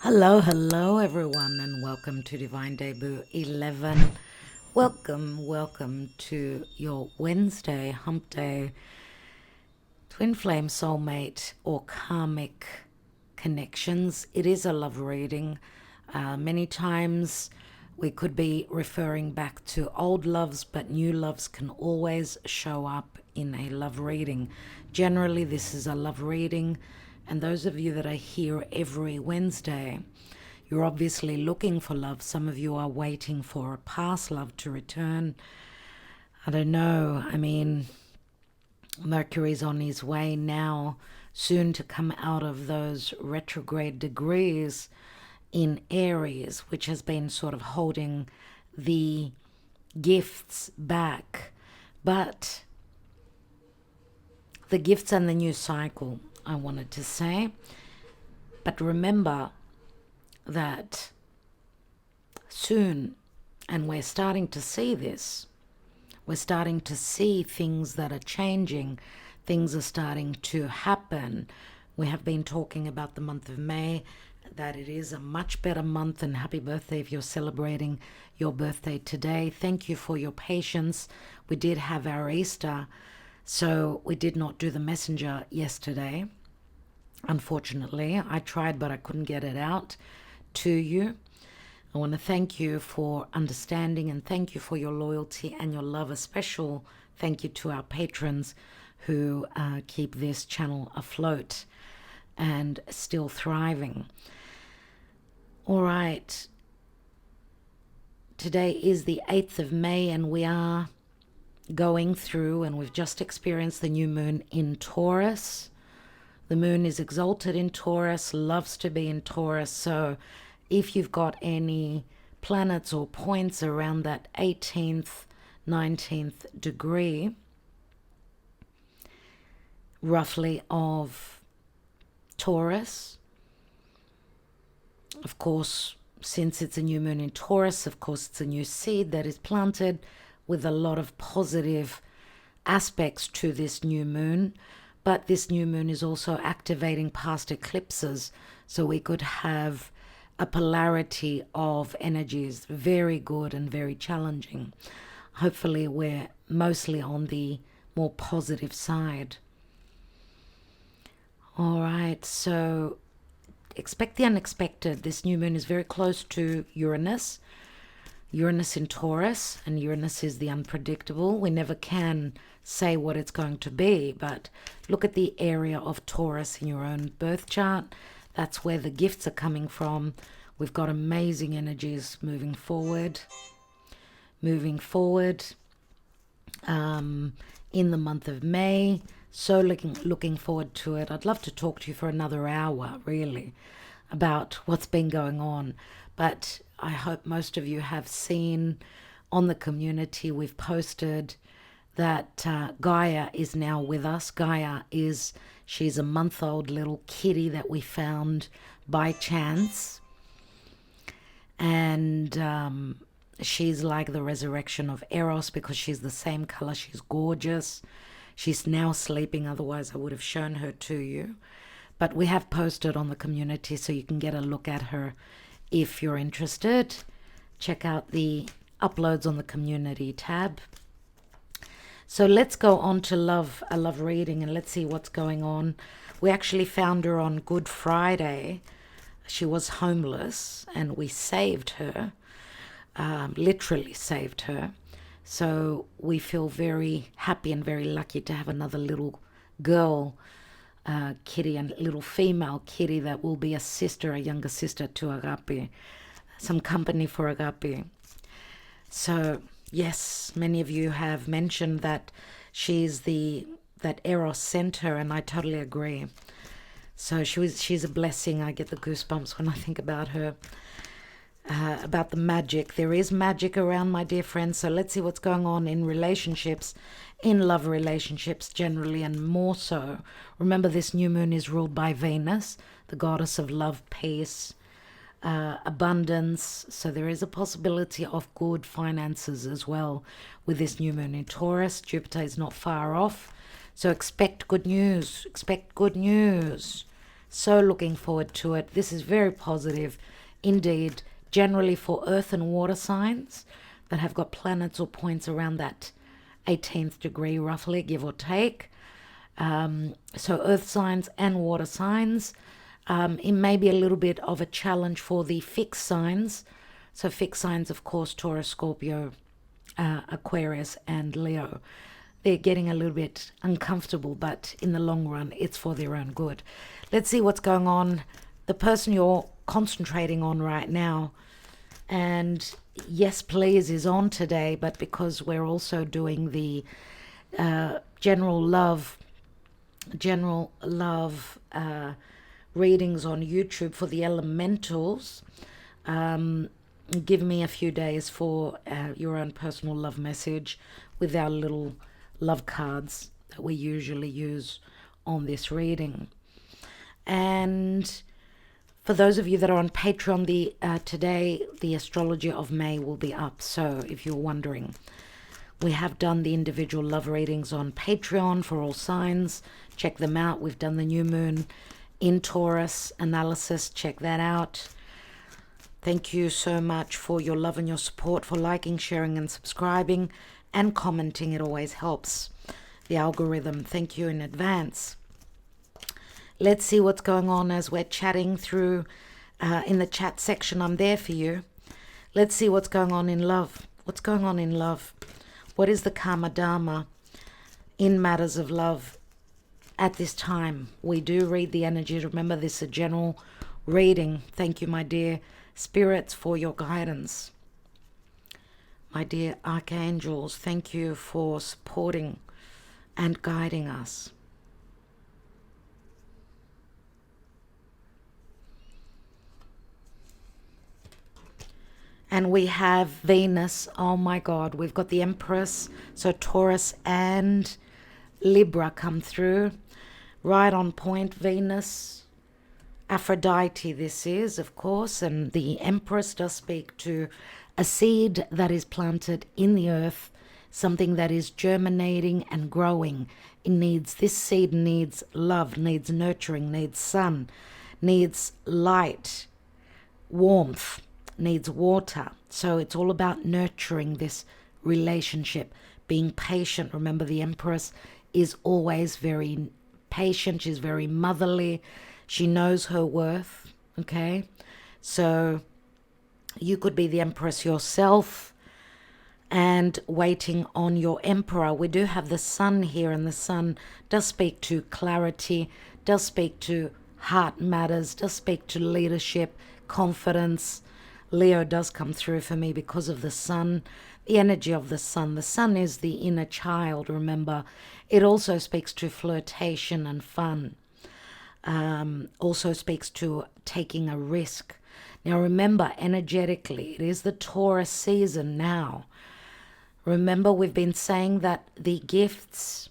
Hello everyone, and welcome to Divine Debut 11. Welcome to your Wednesday hump day, twin flame soulmate or karmic connections. It is a love reading. Many times we could be referring back to old loves, but new loves can always show up in a love reading. Generally, this is a love reading, and those of you that are here every Wednesday, you're obviously looking for love. Some of you are waiting for a past love to return. I don't know. I mean, Mercury's on his way now, soon to come out of those retrograde degrees in Aries, which has been sort of holding the gifts back. But the gifts and the new cycle, I wanted to say. But remember that soon, and we're starting to see this, we're starting to see things that are changing, things are starting to happen. We have been talking about the month of May, that it is a much better month, and happy birthday if you're celebrating your birthday today. Thank you for your patience. We did have our Easter, so we did not do the messenger yesterday. Unfortunately, I tried, but I couldn't get it out to you. I want to thank you for understanding, and thank you for your loyalty and your love. A special thank you to our patrons who keep this channel afloat and still thriving. All right. Today is the 8th of May, and we are going through, and we've just experienced the new moon in Taurus. The moon is exalted in Taurus, loves to be in Taurus. So if you've got any planets or points around that 18th, 19th degree, roughly, of Taurus, of course, since it's a new moon in Taurus, of course, it's a new seed that is planted with a lot of positive aspects to this new moon. But this new moon is also activating past eclipses, so we could have a polarity of energies, very good and very challenging. Hopefully we're mostly on the more positive side. All right, so expect the unexpected. This new moon is very close to Uranus. Uranus in Taurus, and Uranus is the unpredictable. We never can say what it's going to be, but look at the area of Taurus in your own birth chart. That's where the gifts are coming from. We've got amazing energies moving forward. In the month of May. So looking forward to it. I'd love to talk to you for another hour, really, about what's been going on. But I hope most of you have seen on the community, we've posted that Guia is now with us. She's a month-old little kitty that we found by chance. And she's like the resurrection of Eros because she's the same color. She's gorgeous. She's now sleeping, otherwise I would have shown her to you. But we have posted on the community so you can get a look at her if you're interested. Check out the uploads on the community tab. So let's go on to a love reading, and let's see what's going on. We actually found her on Good Friday. She was homeless, and we saved her, literally saved her. So we feel very happy and very lucky to have another little girl kitty, and little female kitty that will be a younger sister to Agape, some company for Agape. So yes, many of you have mentioned that that Eros sent her, and I totally agree. So she's a blessing. I get the goosebumps when I think about her. About the magic. There is magic around, my dear friends. So let's see what's going on in relationships, in love relationships generally, and more so. Remember, this new moon is ruled by Venus, the goddess of love, peace, abundance. So there is a possibility of good finances as well with this new moon in Taurus. Jupiter is not far off. So expect good news. Expect good news. So looking forward to it. This is very positive indeed, generally for earth and water signs that have got planets or points around that 18th degree, roughly, give or take. So earth signs and water signs. It may be a little bit of a challenge for the fixed signs. So fixed signs, of course, Taurus, Scorpio, Aquarius, and Leo. They're getting a little bit uncomfortable, but in the long run, it's for their own good. Let's see what's going on. The person you're concentrating on right now, and yes, please, is on today, but because we're also doing the general love readings on YouTube for the elementals, give me a few days for your own personal love message with our little love cards that we usually use on this reading. And for those of you that are on Patreon, today the astrology of May will be up. So if you're wondering, we have done the individual love readings on Patreon for all signs. Check them out. We've done the new moon in Taurus analysis. Check that out. Thank you so much for your love and your support, for liking, sharing, and subscribing, and commenting. It always helps the algorithm. Thank you in advance. Let's see what's going on as we're chatting through in the chat section. I'm there for you. Let's see what's going on in love. What's going on in love? What is the karma dharma in matters of love at this time? We do read the energies. Remember, this is a general reading. Thank you, my dear spirits, for your guidance. My dear archangels, thank you for supporting and guiding us. And we have Venus. Oh my God, we've got the Empress. So Taurus and Libra come through. Right on point, Venus. Aphrodite this is, of course. And the Empress does speak to a seed that is planted in the earth. Something that is germinating and growing. This seed needs love, needs nurturing, needs sun, needs light, warmth, needs water. So it's all about nurturing this relationship, being patient. Remember, the Empress is always very patient. She's very motherly. She knows her worth. Okay, so you could be the Empress yourself and waiting on your Emperor. We do have the Sun here, and the Sun does speak to clarity, does speak to heart matters, does speak to leadership, confidence. Leo does come through for me because of the Sun, the energy of the Sun. The Sun is the inner child, remember. It also speaks to flirtation and fun. Also speaks to taking a risk. Now remember, energetically, it is the Taurus season now. Remember, we've been saying that the gifts,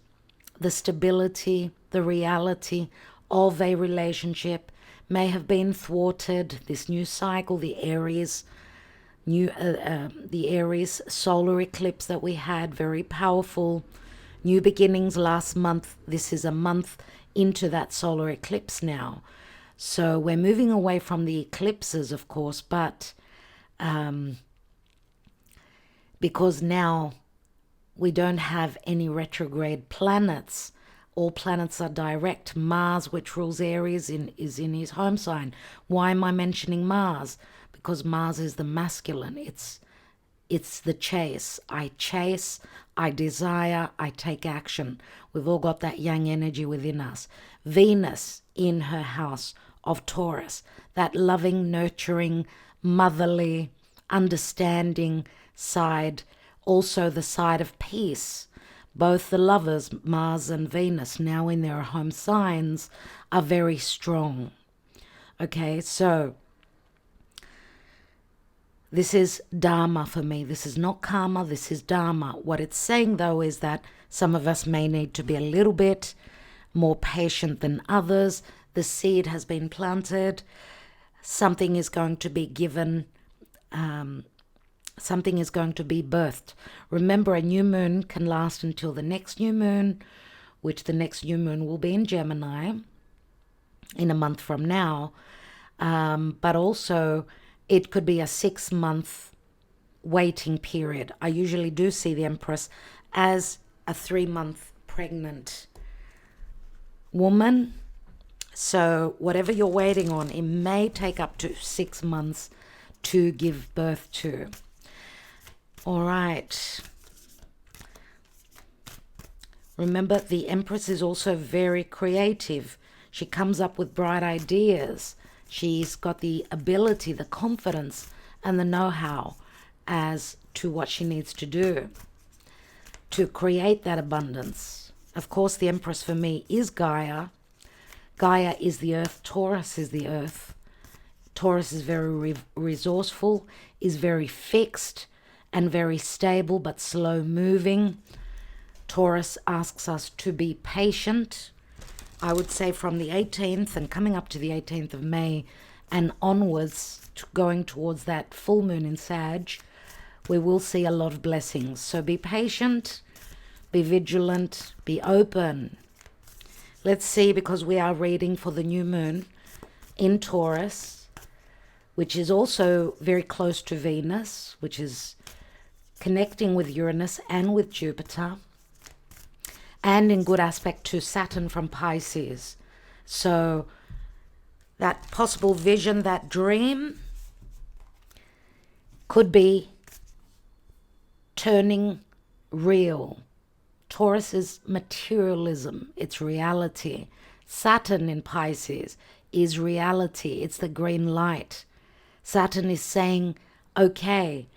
the stability, the reality of a relationship may have been thwarted. This new cycle, the Aries solar eclipse that we had, very powerful. New beginnings last month. This is a month into that solar eclipse now. So we're moving away from the eclipses, of course, but because now we don't have any retrograde planets. All planets are direct. Mars, which rules Aries, is in his home sign. Why am I mentioning Mars? Because Mars is the masculine. It's the chase. I chase, I desire, I take action. We've all got that yang energy within us. Venus in her house of Taurus, that loving, nurturing, motherly, understanding side, also the side of peace. Both the lovers, Mars and Venus, now in their home signs, are very strong. Okay, so this is Dharma for me. This is not karma, this is Dharma. What it's saying, though, is that some of us may need to be a little bit more patient than others. The seed has been planted. Something is going to be given. Something is going to be birthed. Remember, a new moon can last until the next new moon, which the next new moon will be in Gemini. in a month from now. But also it could be a 6-month waiting period. I usually do see the Empress as a 3-month pregnant woman. So whatever you're waiting on, it may take up to 6 months to give birth to. All right. Remember, the Empress is also very creative. She comes up with bright ideas. She's got the ability, the confidence, and the know-how as to what she needs to do to create that abundance. Of course, the Empress for me is Gaia. Gaia is the earth. Taurus is the earth. Taurus is very resourceful, is very fixed and very stable but slow moving. Taurus asks us to be patient. I would say from the 18th and coming up to the 18th of May and onwards, going towards that full moon in Sag, we will see a lot of blessings. So be patient, be vigilant, be open. Let's see, because we are reading for the new moon in Taurus, which is also very close to Venus, which is connecting with Uranus and with Jupiter, and in good aspect to Saturn from Pisces. So that possible vision, that dream, could be turning real. Taurus is materialism, it's reality. Saturn in Pisces is reality, it's the green light. Saturn is saying, okay,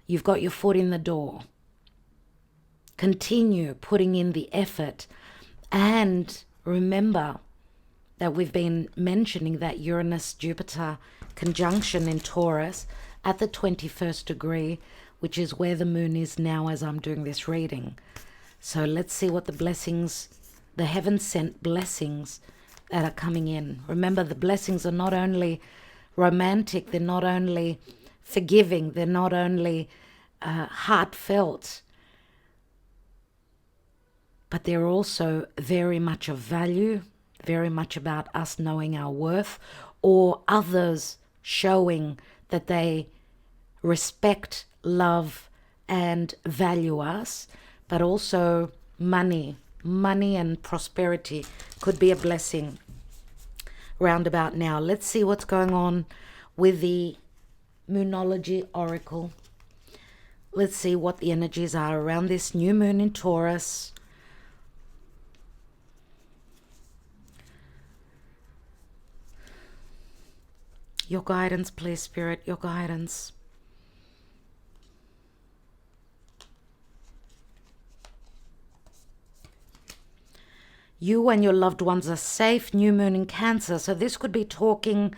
you've got your foot in the door. Continue putting in the effort. And remember that we've been mentioning that Uranus-Jupiter conjunction in Taurus at the 21st degree, which is where the moon is now as I'm doing this reading. So let's see what the blessings, the heaven-sent blessings that are coming in. Remember, the blessings are not only romantic, they're not only forgiving, they're not only heartfelt, but they're also very much of value, very much about us knowing our worth, or others showing that they respect, love, and value us. But also money and prosperity could be a blessing round about now. Let's see what's going on with the Moonology Oracle. Let's see what the energies are around this new moon in Taurus. Your guidance, please, Spirit, your guidance. You and your loved ones are safe. New moon in Cancer. So this could be talking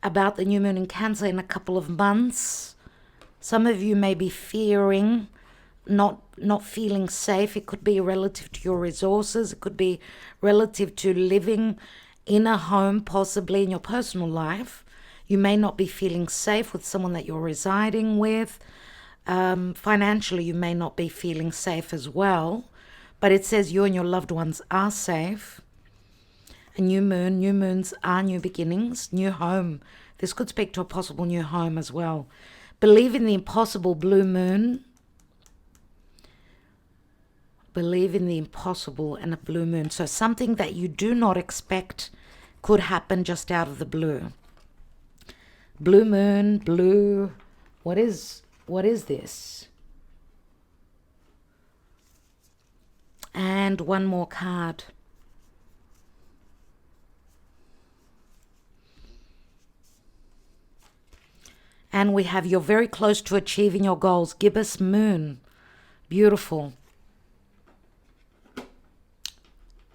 about the new moon in Cancer in a couple of months. Some of you may be fearing, not feeling safe. It could be relative to your resources. It could be relative to living in a home, possibly in your personal life. You may not be feeling safe with someone that you're residing with. Financially, you may not be feeling safe as well. But it says you and your loved ones are safe. A new moon, new moons are new beginnings, new home. This could speak to a possible new home as well. Believe in the impossible, blue moon. Believe in the impossible and a blue moon. So something that you do not expect could happen just out of the blue. Blue moon, blue. What is this? And one more card. And we have you're very close to achieving your goals. Gibbous moon. Beautiful.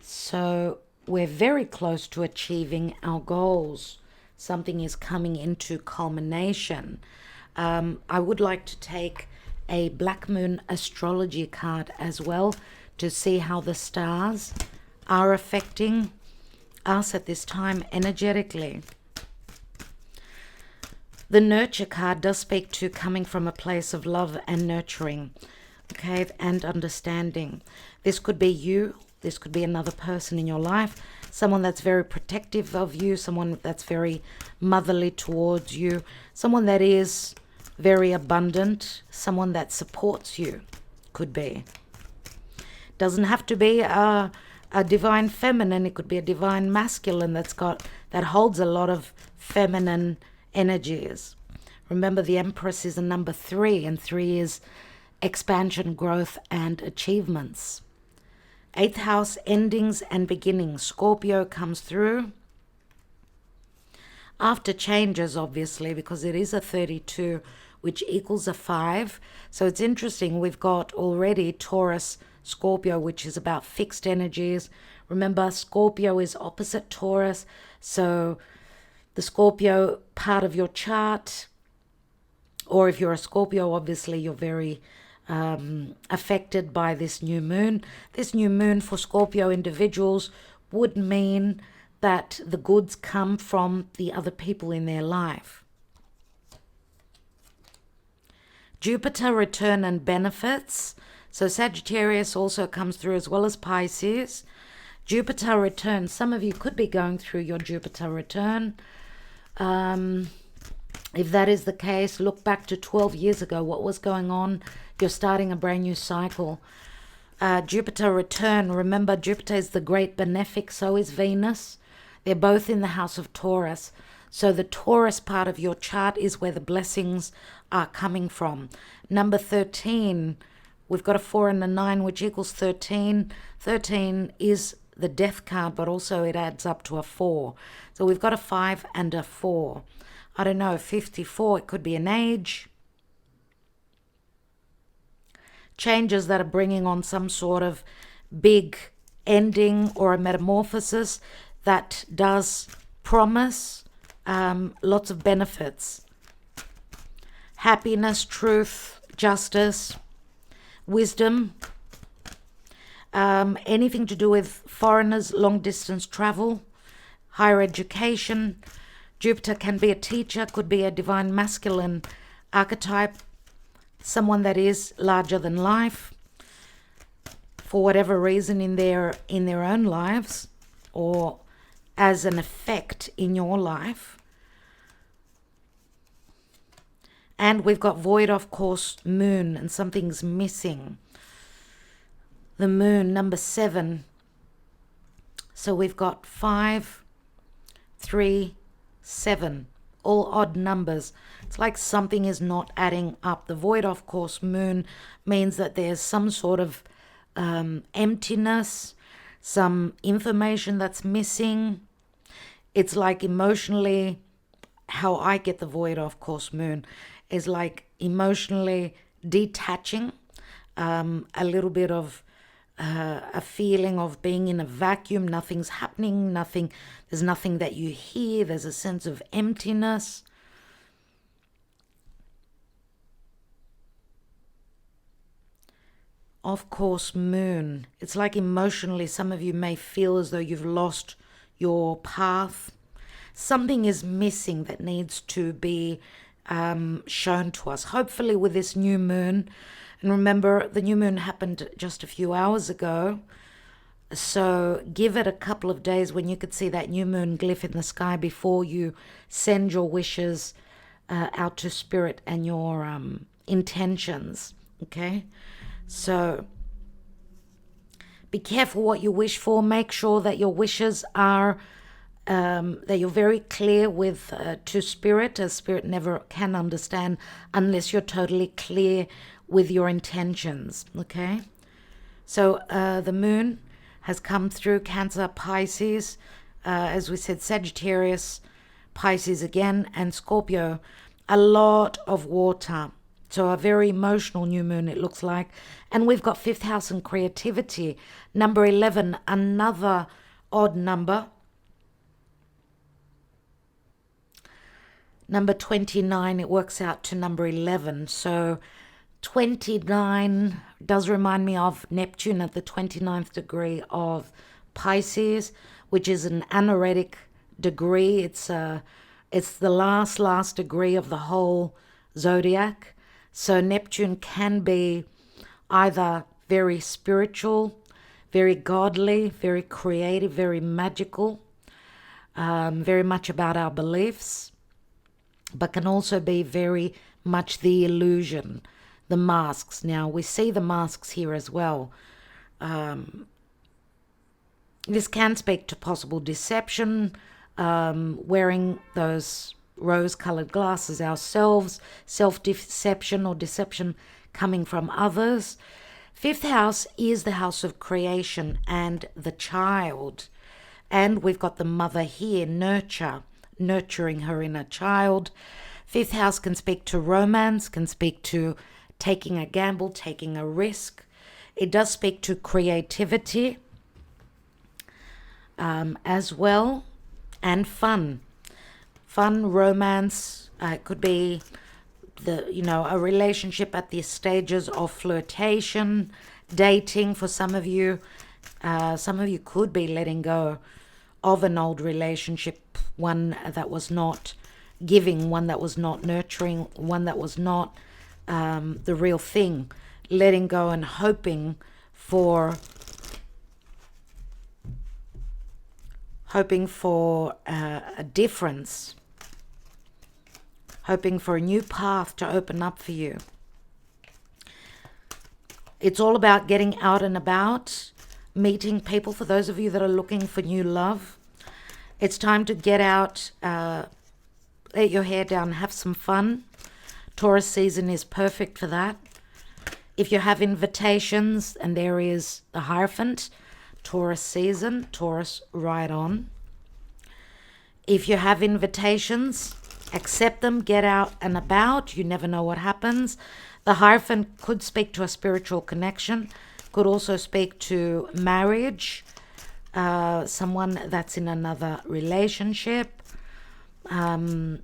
So we're very close to achieving our goals. Something is coming into culmination. I would like to take a black moon astrology card as well to see how the stars are affecting us at this time energetically. The nurture card does speak to coming from a place of love and nurturing, okay, and understanding. This could be you This could be another person in your life, someone that's very protective of you, someone that's very motherly towards you, someone that is very abundant, someone that supports you, could be. Doesn't have to be a divine feminine. It could be a divine masculine that holds a lot of feminine energies. Remember, the Empress is a number 3, and 3 is expansion, growth, and achievements. 8th house, endings and beginnings. Scorpio comes through after changes, obviously, because it is a 32, which equals a 5. So it's interesting. We've got already Taurus, Scorpio, which is about fixed energies. Remember, Scorpio is opposite Taurus. So the Scorpio part of your chart, or if you're a Scorpio, obviously you're very affected by this new moon. This new moon for Scorpio individuals would mean that the goods come from the other people in their life. Jupiter return and benefits. So Sagittarius also comes through, as well as Pisces. Jupiter return. Some of you could be going through your Jupiter return. If that is the case, look back to 12 years ago. What was going on? You're starting a brand new cycle. Jupiter return. Remember, Jupiter is the great benefic. So is Venus. They're both in the house of Taurus. So the Taurus part of your chart is where the blessings are coming from. Number 13. We've got a 4 and a 9, which equals 13. 13 is the death card, but also it adds up to a 4. So we've got a 5 and a 4. I don't know, 54, it could be an age. Changes that are bringing on some sort of big ending or a metamorphosis that does promise lots of benefits. Happiness, truth, justice, wisdom, anything to do with foreigners, long distance travel, higher education. Jupiter can be a teacher, could be a divine masculine archetype, someone that is larger than life for whatever reason in their own lives, or as an effect in your life. And we've got void of course moon, and something's missing. The moon, number 7. So we've got 5, 3, 7, all odd numbers. It's like something is not adding up. The void of course moon means that there's some sort of emptiness, some information that's missing. It's like emotionally, how I get the void of course moon is like emotionally detaching, a little bit of a feeling of being in a vacuum. Nothing's happening, there's nothing that you hear. There's a sense of emptiness. Of course, moon. It's like emotionally, some of you may feel as though you've lost your path. Something is missing that needs to be shown to us. Hopefully with this new moon. And remember, the new moon happened just a few hours ago. So give it a couple of days when you could see that new moon glyph in the sky before you send your wishes out to spirit and your intentions. Okay? So be careful what you wish for. Make sure that your wishes are that you're very clear with to spirit, as spirit never can understand unless you're totally clear with your intentions. Okay, so the moon has come through Cancer, Pisces, as we said, Sagittarius, Pisces again, and Scorpio. A lot of water. So a very emotional new moon, it looks like. And we've got 5th house and creativity. Number 11, another odd number. Number 29, it works out to number 11. So 29 does remind me of Neptune at the 29th degree of Pisces, which is an anaretic degree. It's the last degree of the whole zodiac. So Neptune can be either very spiritual, very godly, very creative, very magical, very much about our beliefs, but can also be very much the illusion, the masks. Now, we see the masks here as well. This can speak to possible deception, wearing those rose-colored glasses ourselves, self-deception or deception coming from others. Fifth house is the house of creation and the child. And we've got the mother here, nurturing her inner child. Fifth house can speak to romance, can speak to taking a gamble, taking a risk. It does speak to creativity as well, and fun. Fun, romance. It could be a relationship at the stages of flirtation, dating for some of you. Some of you could be letting go of an old relationship, one that was not giving, one that was not nurturing, one that was not the real thing. Letting go and hoping for a difference, hoping for a new path to open up for you. It's all about getting out and about, meeting people. For those of you that are looking for new love, it's time to get out, let your hair down, have some fun. Taurus season is perfect for that. If you have invitations, and there is the Hierophant, Taurus season, Taurus right on. If you have invitations, accept them, get out and about. You never know what happens. The Hierophant could speak to a spiritual connection, could also speak to marriage, someone that's in another relationship, someone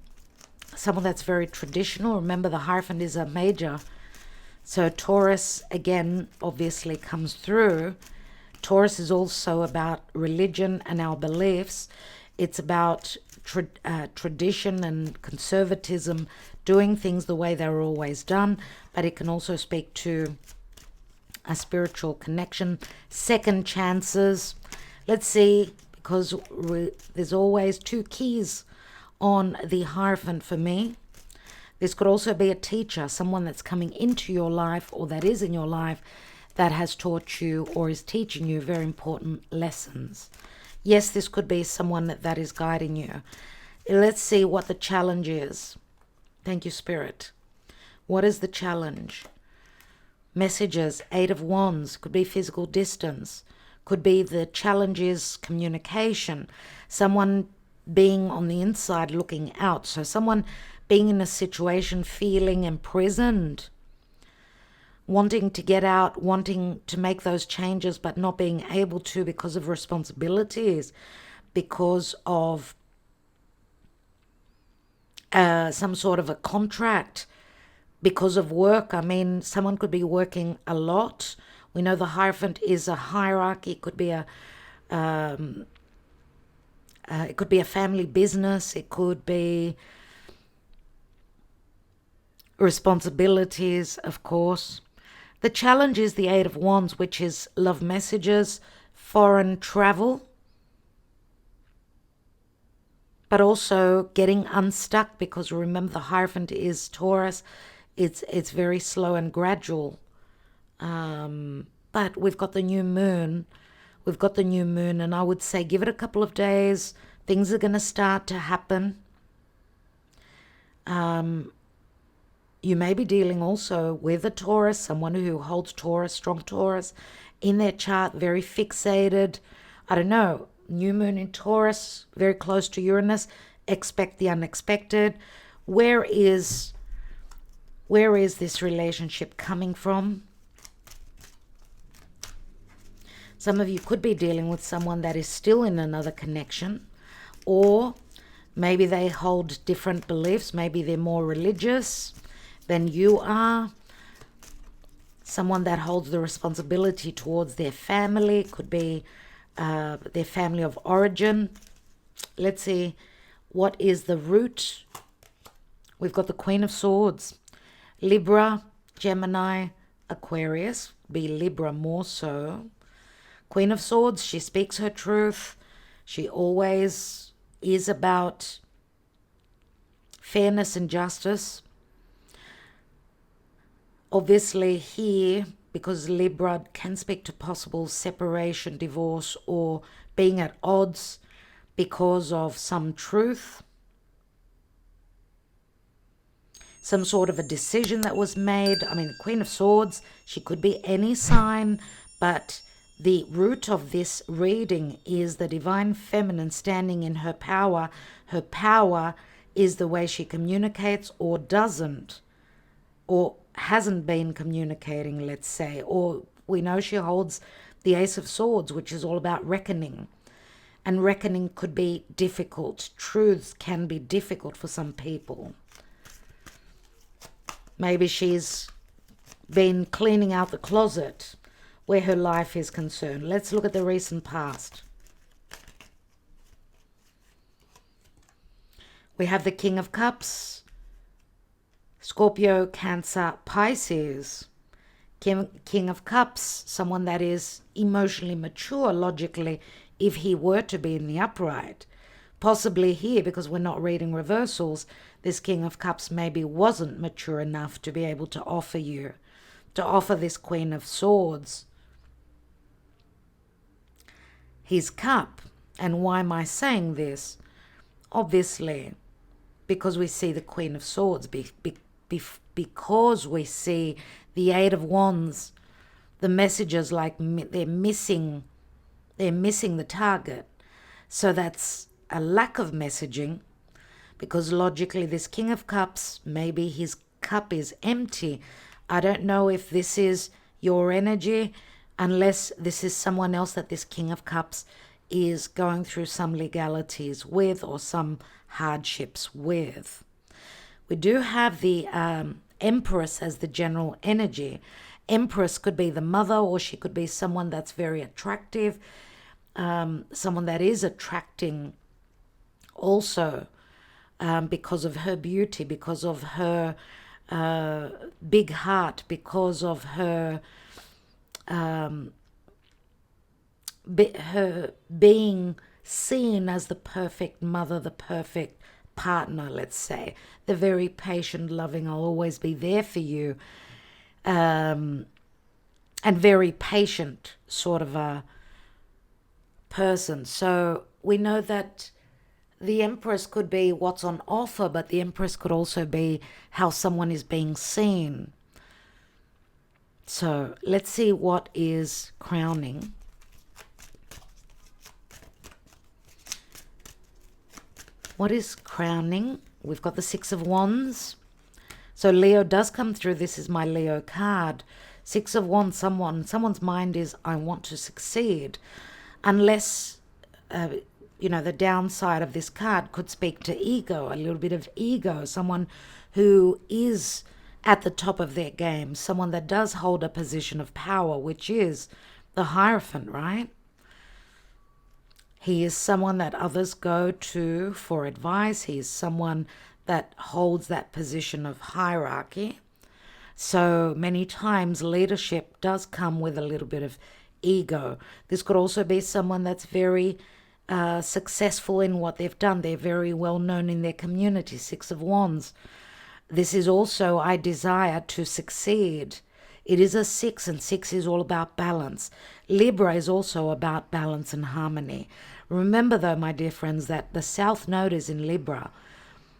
that's very traditional. Remember, the Hierophant is a major. So Taurus, again, obviously comes through. Taurus is also about religion and our beliefs. It's about tradition and conservatism, doing things the way they're always done. But it can also speak to a spiritual connection, second chances. Let's see, because there's always two keys on the Hierophant for me. This could also be a teacher, someone that's coming into your life or that is in your life that has taught you or is teaching you very important lessons. Yes, this could be someone that is guiding you. Let's see what the challenge is. Thank you, Spirit. What is the challenge? Messages, Eight of Wands, could be physical distance. Could be the challenge is communication. Someone being on the inside looking out. So someone being in a situation feeling imprisoned, wanting to get out, wanting to make those changes, but not being able to because of responsibilities, because of some sort of a contract, because of work. I mean, someone could be working a lot. We know the Hierophant is a hierarchy. It could be a family business. It could be responsibilities, of course. The challenge is the Eight of Wands, which is love messages, foreign travel, but also getting unstuck, because remember the Hierophant is Taurus. It's very slow and gradual. But we've got the new moon. And I would say give it a couple of days. Things are going to start to happen. You may be dealing also with a Taurus, someone who holds Taurus, strong Taurus in their chart, very fixated. I don't know, new moon in Taurus, very close to Uranus. Expect the unexpected. Where is this relationship coming from? Some of you could be dealing with someone that is still in another connection, or maybe they hold different beliefs. Maybe they're more religious than you are. Someone that holds the responsibility towards their family, could be their family of origin. Let's see, what is the root? We've got the Queen of Swords. Libra, Gemini, Aquarius, be Libra more so. Queen of Swords, she speaks her truth. She always is about fairness and justice. Obviously here, because Libra can speak to possible separation, divorce, or being at odds because of some truth, some sort of a decision that was made. I mean, Queen of Swords, she could be any sign, but the root of this reading is the divine feminine standing in her power. Her power is the way she communicates or doesn't, or hasn't been communicating, let's say. Or we know she holds the Ace of Swords, which is all about reckoning. And reckoning could be difficult. Truths can be difficult for some people. Maybe she's been cleaning out the closet where her life is concerned. Let's look at the recent past. We have the King of Cups, Scorpio, Cancer, Pisces. King of Cups, someone that is emotionally mature, logically, if he were to be in the upright. Possibly here, because we're not reading reversals, this King of Cups maybe wasn't mature enough to be able to offer this Queen of Swords his cup. And why am I saying this? Obviously, because we see the Queen of Swords, because we see the Eight of Wands, the messages like they're missing the target. So that's a lack of messaging, because logically this King of Cups, maybe his cup is empty. I don't know if this is your energy, unless this is someone else that this King of Cups is going through some legalities with or some hardships with. We do have the Empress as the general energy. Empress could be the mother, or she could be someone that's very attractive, someone that is attracting also because of her beauty, because of her big heart, because of her her being seen as the perfect mother, the perfect partner, let's say. The very patient, loving, I'll always be there for you, and very patient sort of a person. So we know that the Empress could be what's on offer, but the Empress could also be how someone is being seen. So let's see what is crowning. What is crowning? We've got the Six of Wands. So Leo does come through. This is my Leo card. Six of Wands, someone's mind is, I want to succeed. Unless, the downside of this card could speak to ego, a little bit of ego. Someone who is at the top of their game. Someone that does hold a position of power, which is the Hierophant, right? He is someone that others go to for advice. He is someone that holds that position of hierarchy. So many times leadership does come with a little bit of ego. This could also be someone that's very successful in what they've done. They're very well known in their community. Six of Wands. This is also, I desire to succeed. It is a 6, and 6 is all about balance. Libra is also about balance and harmony. Remember though, my dear friends, that the South Node is in Libra.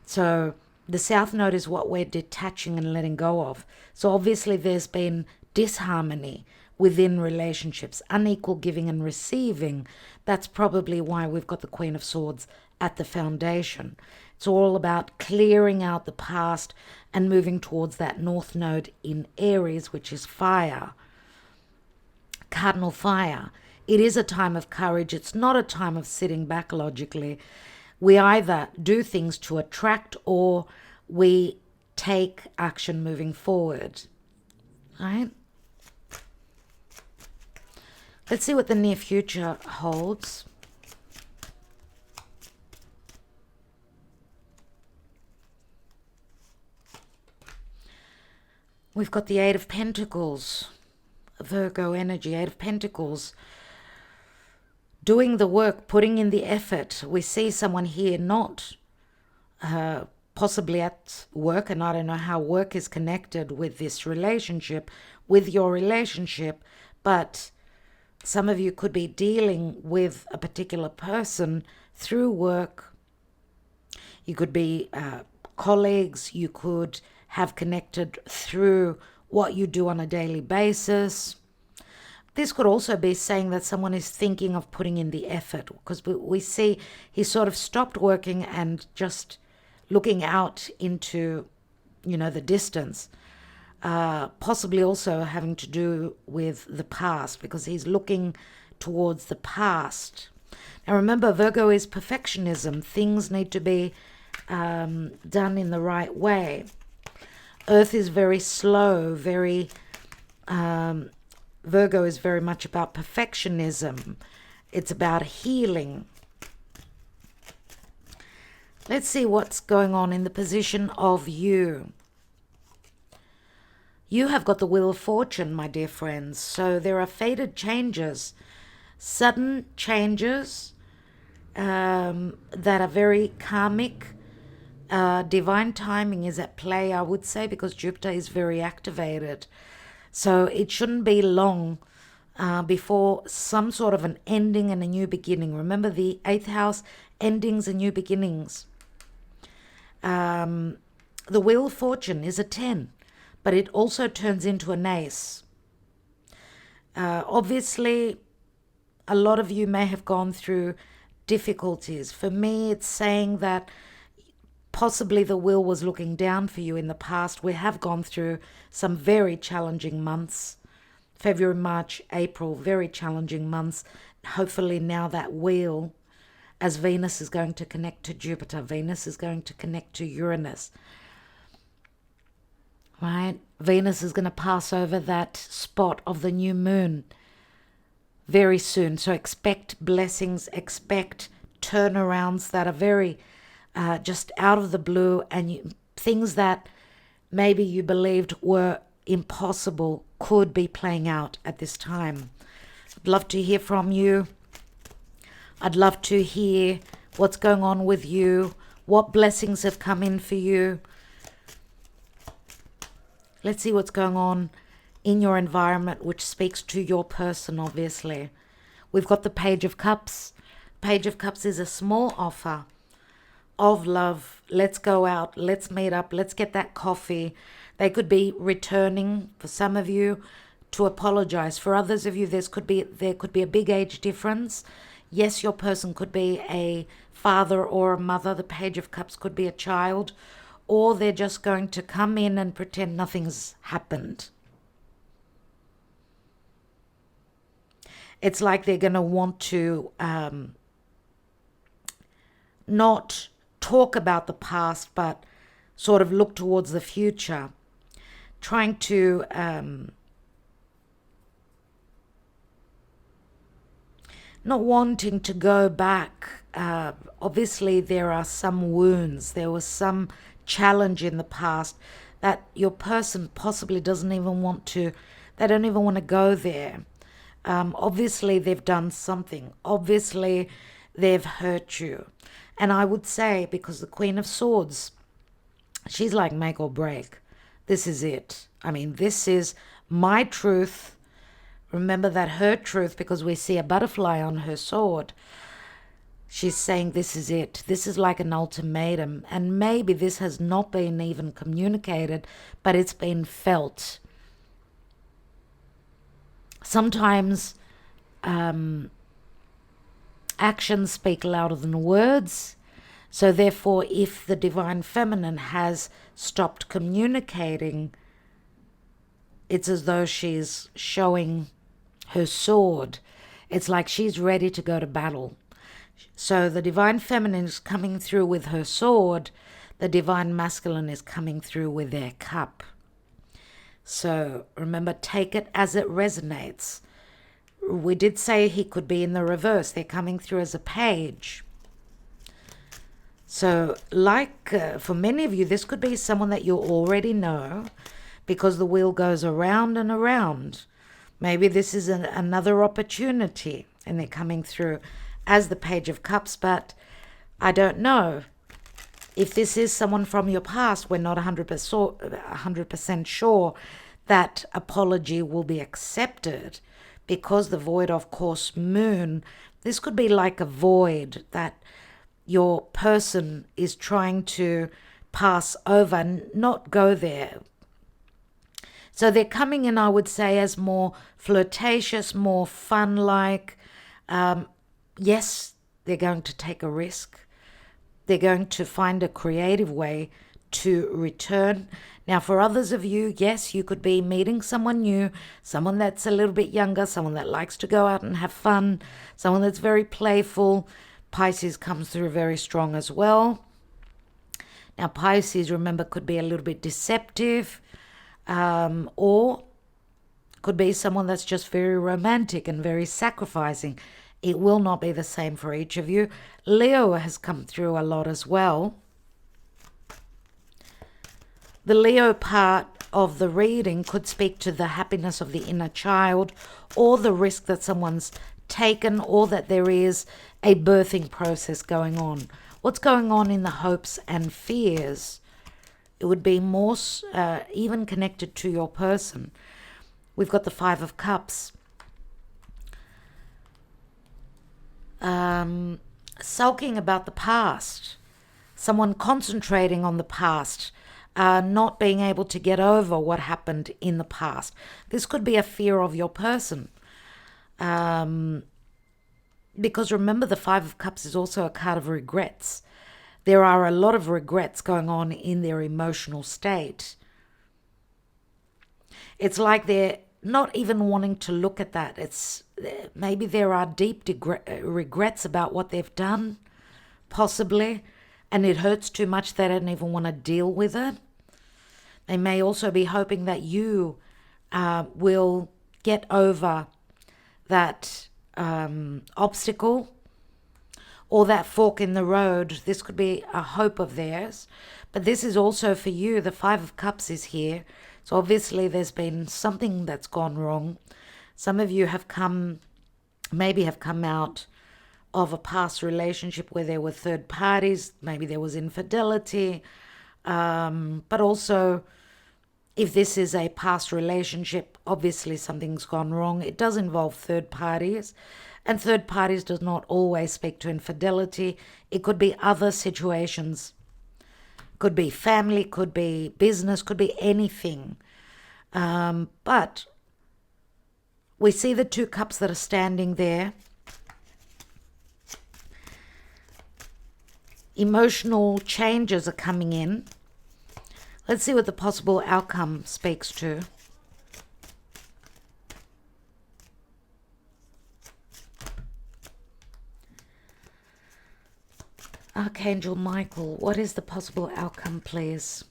So the South Node is what we're detaching and letting go of. So obviously there's been disharmony within relationships, unequal giving and receiving. That's probably why we've got the Queen of Swords at the foundation. It's all about clearing out the past and moving towards that North Node in Aries, which is fire. Cardinal fire. It is a time of courage. It's not a time of sitting back logically. We either do things to attract or we take action moving forward. Right? Let's see what the near future holds. We've got the Eight of Pentacles, Virgo energy, Eight of Pentacles. doing the work, putting in the effort. We see someone here not possibly at work, and I don't know how work is connected with this relationship, with your relationship, but some of you could be dealing with a particular person through work. You could be colleagues, you could have connected through what you do on a daily basis. This could also be saying that someone is thinking of putting in the effort, because we see he sort of stopped working and just looking out into, the distance. Possibly also having to do with the past, because he's looking towards the past. Now remember, Virgo is perfectionism. Things need to be done in the right way. Earth is very slow, Virgo is very much about perfectionism. It's about healing. Let's see what's going on in the position of you. You have got the Wheel of Fortune, my dear friends. So there are fated changes, sudden changes that are very karmic. Divine timing is at play, I would say, because Jupiter is very activated. So it shouldn't be long before some sort of an ending and a new beginning. Remember, the 8th house, endings and new beginnings. The Wheel of Fortune is a 10, but it also turns into an ace. Obviously, a lot of you may have gone through difficulties. For me, it's saying that possibly the wheel was looking down for you in the past. We have gone through some very challenging months. February, March, April, very challenging months. Hopefully now that wheel, as Venus is going to connect to Jupiter, Venus is going to connect to Uranus, right? Venus is going to pass over that spot of the new moon very soon. So expect blessings, expect turnarounds that are very just out of the blue, and things that maybe you believed were impossible could be playing out at this time. I'd love to hear from you. I'd love to hear what's going on with you, what blessings have come in for you. Let's see what's going on in your environment, which speaks to your person, obviously. We've got the Page of Cups. Page of Cups is a small offer of love. Let's go out, let's meet up, let's get that coffee. They could be returning, for some of you, to apologize. For others of you, there could be a big age difference. Yes, your person could be a father or a mother. The Page of Cups could be a child, or they're just going to come in and pretend nothing's happened. It's like they're going to want to not talk about the past, but sort of look towards the future, trying to not wanting to go back. Obviously, there are some wounds. There was some challenge in the past that your person possibly doesn't even want to, they don't even want to go there. Obviously, they've done something. Obviously, they've hurt you. And I would say, because the Queen of Swords, she's like make or break. This is it. I mean, this is my truth. Remember that her truth, because we see a butterfly on her sword. She's saying this is it. This is like an ultimatum. And maybe this has not been even communicated, but it's been felt. Sometimes actions speak louder than words. So therefore, if the Divine Feminine has stopped communicating, it's as though she's showing her sword. It's like she's ready to go to battle. So the Divine Feminine is coming through with her sword. The Divine Masculine is coming through with their cup. So remember, take it as it resonates. We did say he could be in the reverse. They're coming through as a page. So for many of you, this could be someone that you already know, because the wheel goes around and around. Maybe this is another opportunity. and they're coming through as the Page of Cups, but I don't know. If this is someone from your past, we're not 100% sure that apology will be accepted, because the void of course moon, this could be like a void that your person is trying to pass over, not go there. So they're coming in, I would say, as more flirtatious, more fun-like. Yes, they're going to take a risk. They're going to find a creative way to return. Now, for others of you, yes, you could be meeting someone new, someone that's a little bit younger, someone that likes to go out and have fun, someone that's very playful. Pisces comes through very strong as well. Now, Pisces, remember, could be a little bit deceptive, or could be someone that's just very romantic and very sacrificing. It will not be the same for each of you. Leo has come through a lot as well. The Leo part of the reading could speak to the happiness of the inner child, or the risk that someone's taken, or that there is a birthing process going on. What's going on in the hopes and fears? It would be more even connected to your person. We've got the Five of Cups. Sulking about the past. Someone concentrating on the past. Not being able to get over what happened in the past. This could be a fear of your person. Because remember, the Five of Cups is also a card of regrets. There are a lot of regrets going on in their emotional state. It's like they're not even wanting to look at that. It's maybe there are deep regrets about what they've done, possibly, and it hurts too much they don't even want to deal with it. They may also be hoping that you will get over that obstacle or that fork in the road. This could be a hope of theirs, but this is also for you. The Five of Cups is here, so obviously there's been something that's gone wrong. Some of you have maybe have come out of a past relationship where there were third parties. Maybe there was infidelity, but also if this is a past relationship, obviously something's gone wrong. It does involve third parties, and third parties does not always speak to infidelity. It could be other situations. Could be family, could be business, could be anything. But we see the two cups that are standing there. Emotional changes are coming in. Let's see what the possible outcome speaks to. Archangel Michael, what is the possible outcome, please?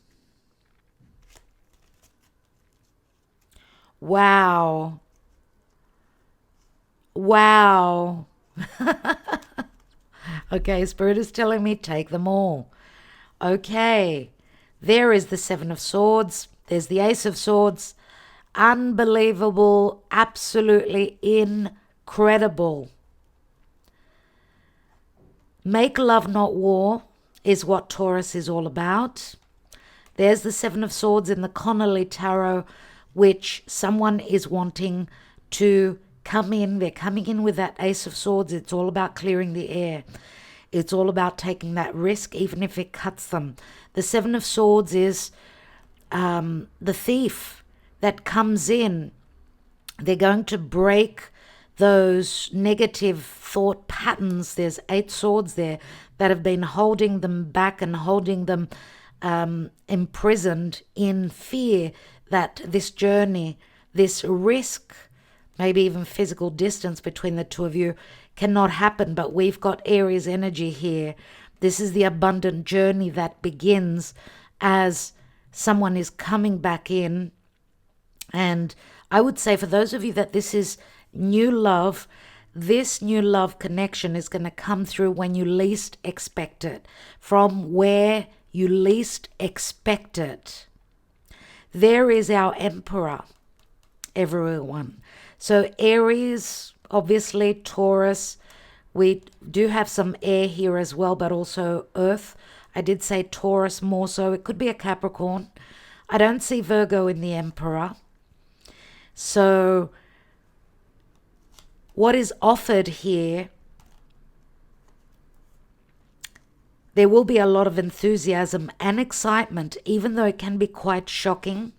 Wow. Wow. Okay, Spirit is telling me take them all. Okay, there is the Seven of Swords. There's the Ace of Swords. Unbelievable, absolutely incredible. Make love, not war, is what Taurus is all about. There's the Seven of Swords in the Connolly Tarot, which someone is wanting to come in. They're coming in with that Ace of Swords. It's all about clearing the air. It's all about taking that risk, even if it cuts them. The Seven of Swords is the thief that comes in. They're going to break those negative thought patterns. There's 8 swords there that have been holding them back and holding them imprisoned in fear that this journey, this risk, maybe even physical distance between the two of you cannot happen. But we've got Aries energy here. This is the abundant journey that begins as someone is coming back in. And I would say for those of you that this is new love, this new love connection is going to come through when you least expect it, from where you least expect it. There is our emperor, everyone. So Aries obviously Taurus. We do have some air here as well, but also earth. I did say Taurus more so. It could be a Capricorn. I don't see Virgo in the Emperor. So what is offered here, there will be a lot of enthusiasm and excitement, even though it can be quite shocking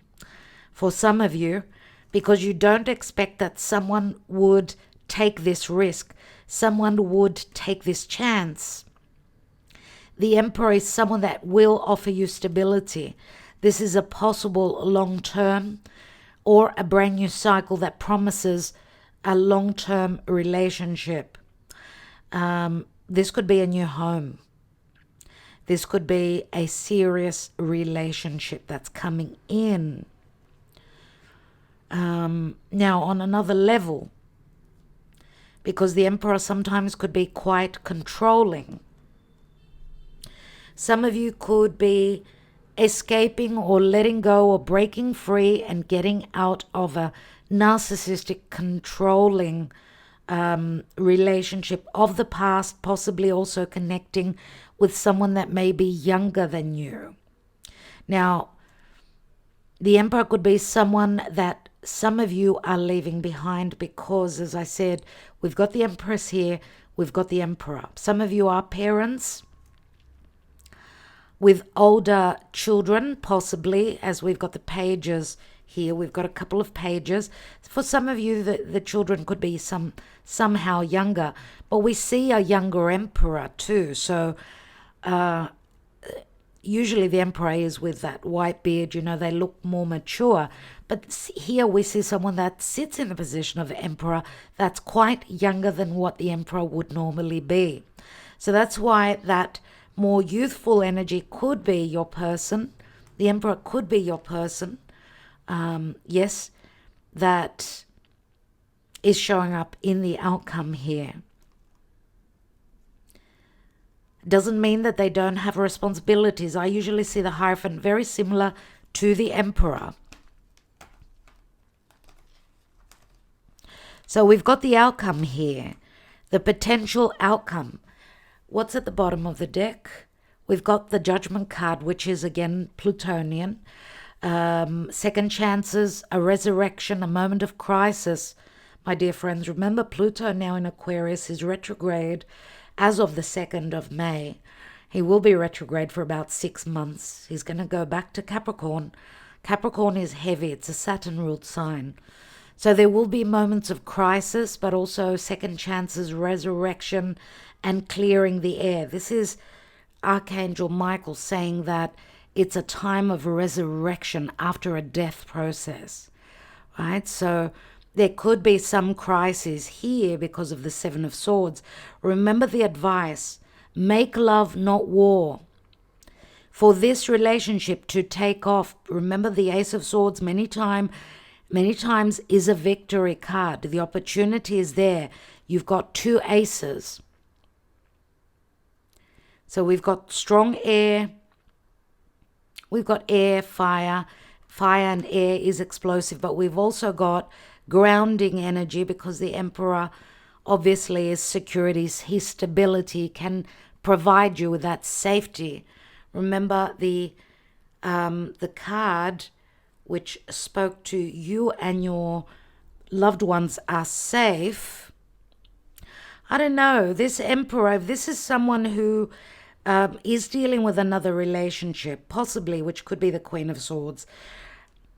for some of you, because you don't expect that someone would take this risk. Someone would take this chance. The Emperor is someone that will offer you stability. This is a possible long-term or a brand new cycle that promises a long-term relationship. This could be a new home. This could be a serious relationship that's coming in. Now, on another level, because the Emperor sometimes could be quite controlling. Some of you could be escaping or letting go or breaking free and getting out of a narcissistic, controlling relationship of the past, possibly also connecting with someone that may be younger than you. Now, the Emperor could be someone that some of you are leaving behind because, as I said, we've got the Empress here, we've got the Emperor. Some of you are parents with older children, possibly, as we've got the pages here. We've got a couple of pages. For some of you, the children could be somehow younger, but we see a younger Emperor too. So usually the Emperor is with that white beard, they look more mature. But here we see someone that sits in the position of Emperor that's quite younger than what the Emperor would normally be. So that's why that more youthful energy could be your person. The Emperor could be your person. Yes, that is showing up in the outcome here. Doesn't mean that they don't have responsibilities. I usually see the Hierophant very similar to the Emperor. So we've got the outcome here, the potential outcome. What's at the bottom of the deck? We've got the Judgment card, which is again Plutonian. Second chances, a resurrection, a moment of crisis. My dear friends, remember Pluto now in Aquarius is retrograde as of the 2nd of May. He will be retrograde for about 6 months. He's going to go back to Capricorn. Capricorn is heavy. It's a Saturn-ruled sign. So there will be moments of crisis, but also second chances, resurrection, and clearing the air. This is Archangel Michael saying that it's a time of resurrection after a death process, right? So there could be some crises here because of the Seven of Swords. Remember the advice, make love, not war. For this relationship to take off, remember the Ace of Swords many times is a victory card. The opportunity is there. You've got 2 aces. So we've got strong air. We've got air, fire. Fire and air is explosive, but we've also got grounding energy because the Emperor obviously is security. His stability can provide you with that safety. Remember the card which spoke to you and your loved ones are safe. I don't know, this Emperor, if this is someone who is dealing with another relationship, possibly, which could be the Queen of Swords.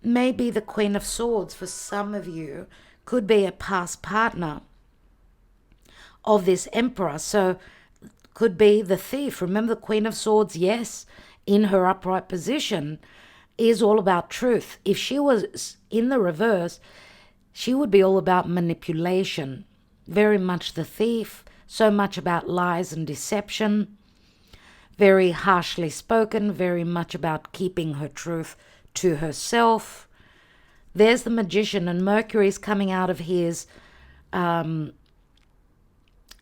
Maybe the Queen of Swords for some of you could be a past partner of this Emperor. So could be the Thief. Remember the Queen of Swords, yes, in her upright position is all about truth. If she was in the reverse, she would be all about manipulation. Very much the Thief, so much about lies and deception. Very harshly spoken, very much about keeping her truth to herself. There's the Magician, and Mercury's coming out of his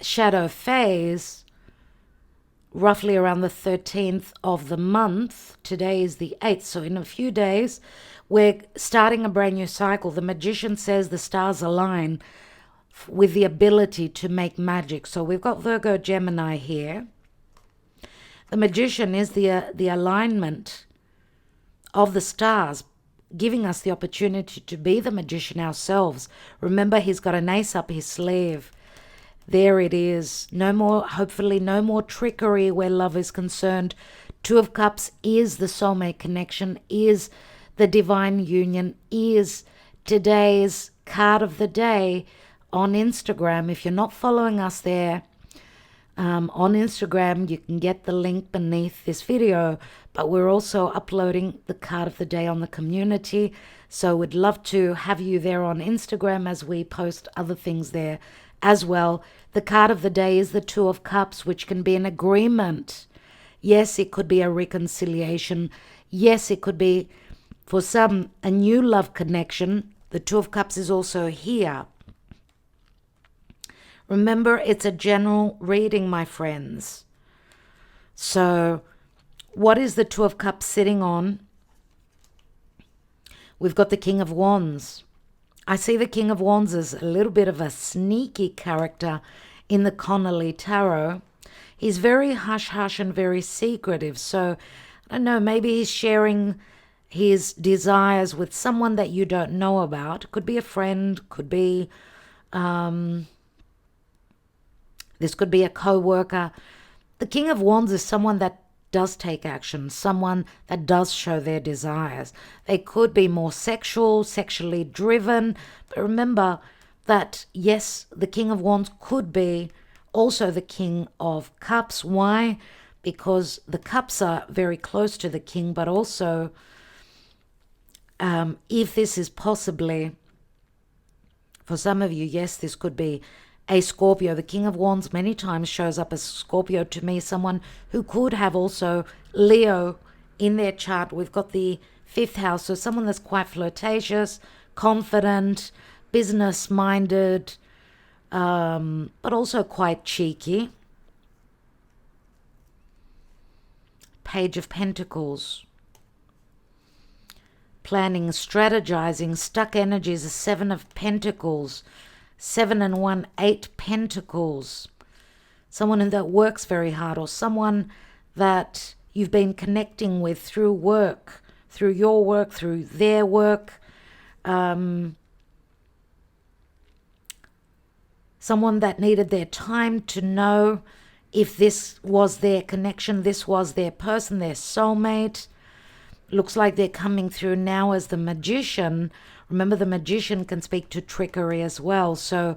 shadow phase roughly around the 13th of the month. Today is the 8th, so in a few days we're starting a brand new cycle. The Magician says the stars align. with the ability to make magic. So we've got Virgo, Gemini here. The Magician is the alignment of the stars, giving us the opportunity to be the magician ourselves. Remember, he's got an ace up his sleeve. There it is. No more, hopefully no more trickery where love is concerned. Two of Cups is the soulmate connection, is the divine union, is today's card of the day on Instagram. If you're not following us there, on Instagram, you can get the link beneath this video, but we're also uploading the card of the day on the community. So we'd love to have you there on Instagram as we post other things there as well. The card of the day is the Two of Cups, which can be an agreement. Yes, it could be a reconciliation. Yes, it could be, for some, a new love connection. The Two of Cups is also here. Remember, it's a general reading, my friends. So, what is the Two of Cups sitting on? We've got the King of Wands. I see the King of Wands as a little bit of a sneaky character in the Connolly Tarot. He's very hush-hush and very secretive. So, I don't know, maybe he's sharing his desires with someone that you don't know about. Could be a friend, could be... this could be a co-worker. The King of Wands is someone that does take action, someone that does show their desires. They could be more sexual, sexually driven. But remember that, yes, the King of Wands could be also the King of Cups. Why? Because the cups are very close to the King, but also if this is possibly, for some of you, yes, this could be a Scorpio. The King of Wands many times shows up as Scorpio to me, someone who could have also Leo in their chart. We've got the 5th house, so someone that's quite flirtatious, confident, business-minded, but also quite cheeky. Page of Pentacles. Planning, strategizing, stuck energies, a 7 of Pentacles. 7 and 1, 8 Pentacles. Someone that works very hard, or someone that you've been connecting with through work, through your work, through their work. Someone that needed their time to know if this was their connection, this was their person, their soulmate. Looks like they're coming through now as the Magician. Remember, the Magician can speak to trickery as well, so,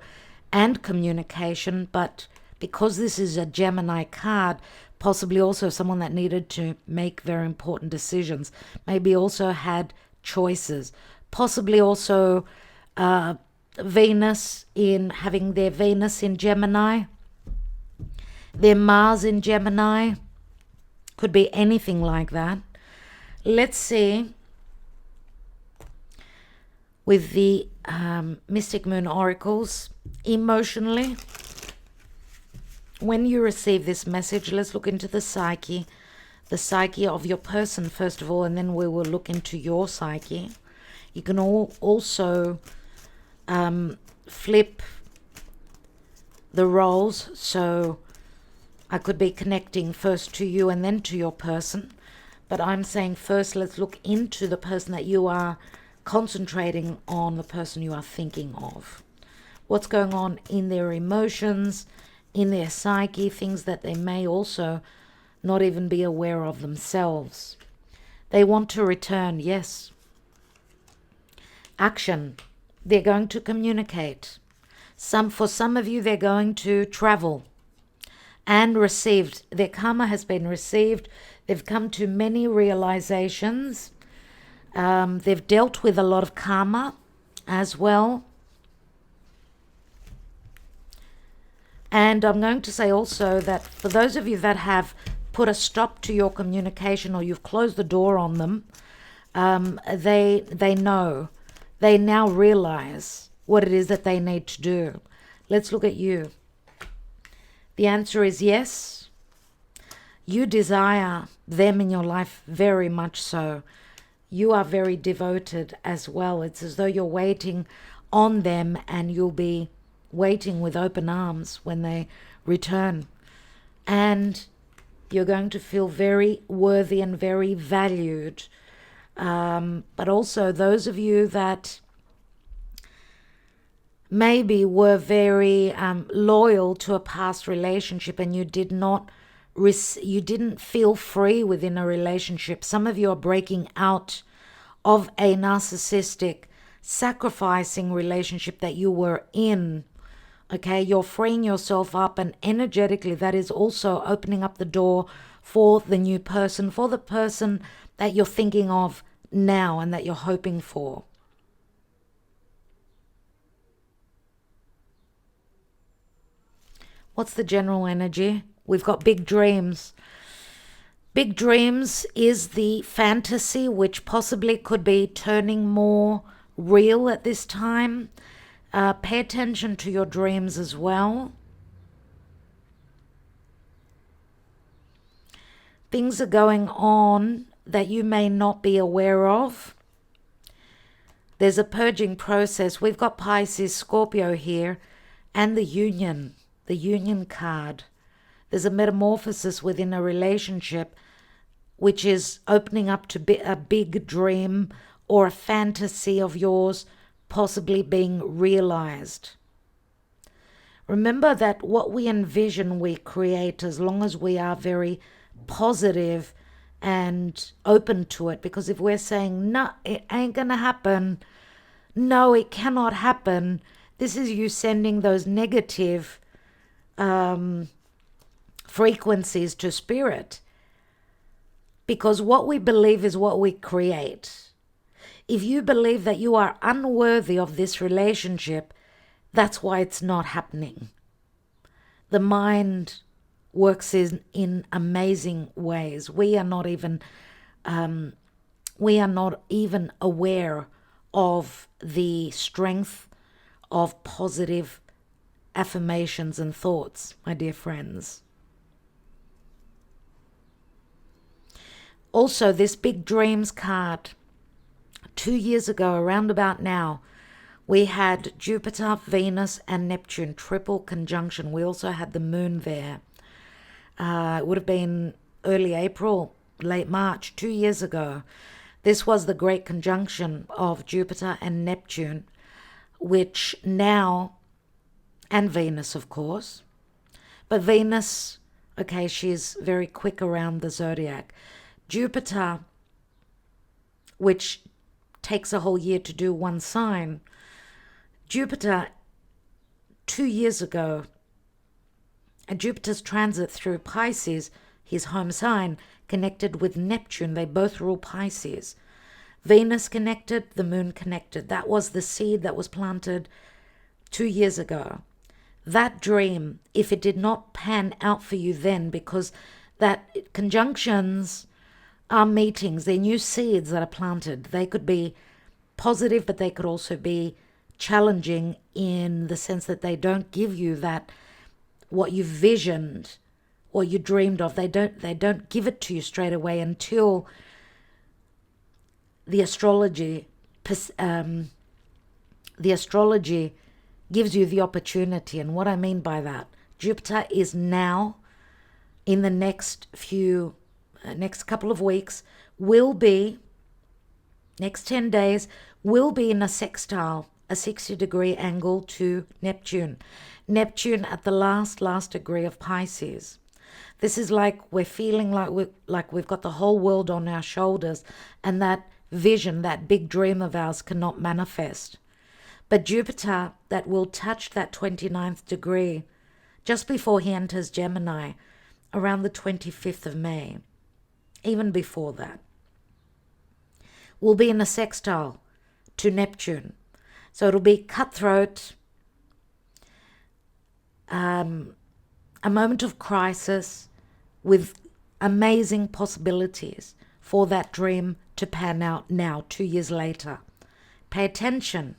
and communication, but because this is a Gemini card, possibly also someone that needed to make very important decisions, maybe also had choices, possibly also Venus, in having their Venus in Gemini, their Mars in Gemini, could be anything like that. Let's see. With the Mystic Moon Oracles, emotionally, when you receive this message, let's look into the psyche of your person first of all, and then we will look into your psyche. You can also flip the roles, so I could be connecting first to you and then to your person, but I'm saying first let's look into the person that you are concentrating on, the person you are thinking of. What's going on in their emotions, in their psyche, things that they may also not even be aware of themselves. They want to return, yes. Action. They're going to communicate. For some of you, they're going to travel and received. Their karma has been received. They've come to many realizations. They've dealt with a lot of karma as well. And I'm going to say also that for those of you that have put a stop to your communication, or you've closed the door on them, they know. They now realize what it is that they need to do. Let's look at you. The answer is yes. You desire them in your life very much so. You are very devoted as well. It's as though you're waiting on them, and you'll be waiting with open arms when they return. And you're going to feel very worthy and very valued. But also those of you that maybe were very loyal to a past relationship and you didn't feel free within a relationship. Some of you are breaking out of a narcissistic, sacrificing relationship that you were in. Okay, you're freeing yourself up, and energetically that is also opening up the door for the new person, for the person that you're thinking of now and that you're hoping for. What's the general energy? We've got big dreams. Big dreams is the fantasy, which possibly could be turning more real at this time. Pay attention to your dreams as well. Things are going on that you may not be aware of. There's a purging process. We've got Pisces, Scorpio here, and the union card. There's a metamorphosis within a relationship, which is opening up to a big dream or a fantasy of yours possibly being realized. Remember that what we envision, we create, as long as we are very positive and open to it. Because if we're saying, no, it ain't gonna happen, no, it cannot happen, this is you sending those negative frequencies to spirit. Because what we believe is what we create. If you believe that you are unworthy of this relationship, that's why it's not happening. The mind works in amazing ways. We are not even aware of the strength of positive affirmations and thoughts, my dear friends. Also, this big dreams card, 2 years ago, around about now, we had Jupiter, Venus, and Neptune, triple conjunction. We also had the moon there. It would have been early April, late March, 2 years ago. This was the great conjunction of Jupiter and Neptune, which now, and Venus, of course. But Venus, okay, she's very quick around the zodiac. Jupiter, which takes a whole year to do one sign. Jupiter, 2 years ago, Jupiter's transit through Pisces, his home sign, connected with Neptune. They both rule Pisces. Venus connected, the moon connected. That was the seed that was planted 2 years ago. That dream, if it did not pan out for you then, because that conjunctions are meetings, they're new seeds that are planted. They could be positive, but they could also be challenging in the sense that they don't give you that, what you visioned, what you dreamed of. They don't give it to you straight away until the astrology gives you the opportunity. And what I mean by that, Jupiter is now, in the next couple of weeks, will be, next 10 days, will be in a sextile, a 60-degree angle to Neptune. Neptune at the last degree of Pisces. This is like we're feeling like we've got the whole world on our shoulders, and that vision, that big dream of ours cannot manifest. But Jupiter, that will touch that 29th degree just before he enters Gemini, around the 25th of May, even before that, will be in a sextile to Neptune. So it'll be cutthroat, a moment of crisis with amazing possibilities for that dream to pan out now, 2 years later. Pay attention.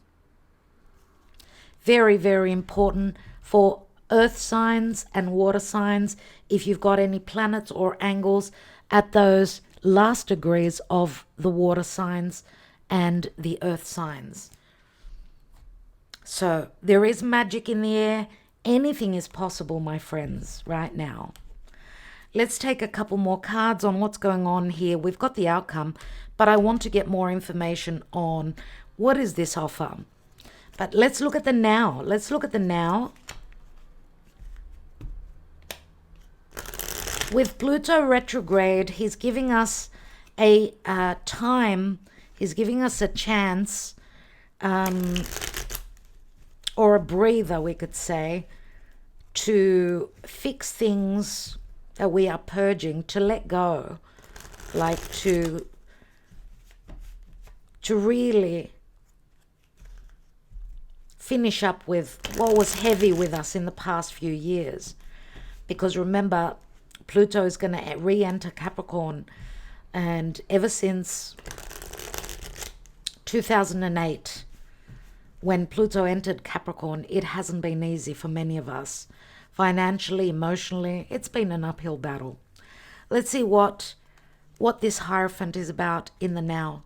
Very, very important for earth signs and water signs. If you've got any planets or angles at those last degrees of the water signs and the earth signs. So there is magic in the air. Anything is possible, my friends, right now. Let's take a couple more cards on what's going on here. We've got the outcome, but I want to get more information on what is this offer. But let's look at the now. Let's look at the now. With Pluto retrograde, he's giving us a time, he's giving us a chance, or a breather, we could say, to fix things that we are purging, to let go, like to really finish up with what was heavy with us in the past few years. Because remember, Pluto is going to re-enter Capricorn, and ever since 2008, when Pluto entered Capricorn, it hasn't been easy for many of us. Financially, emotionally, it's been an uphill battle. Let's see what this Hierophant is about in the now.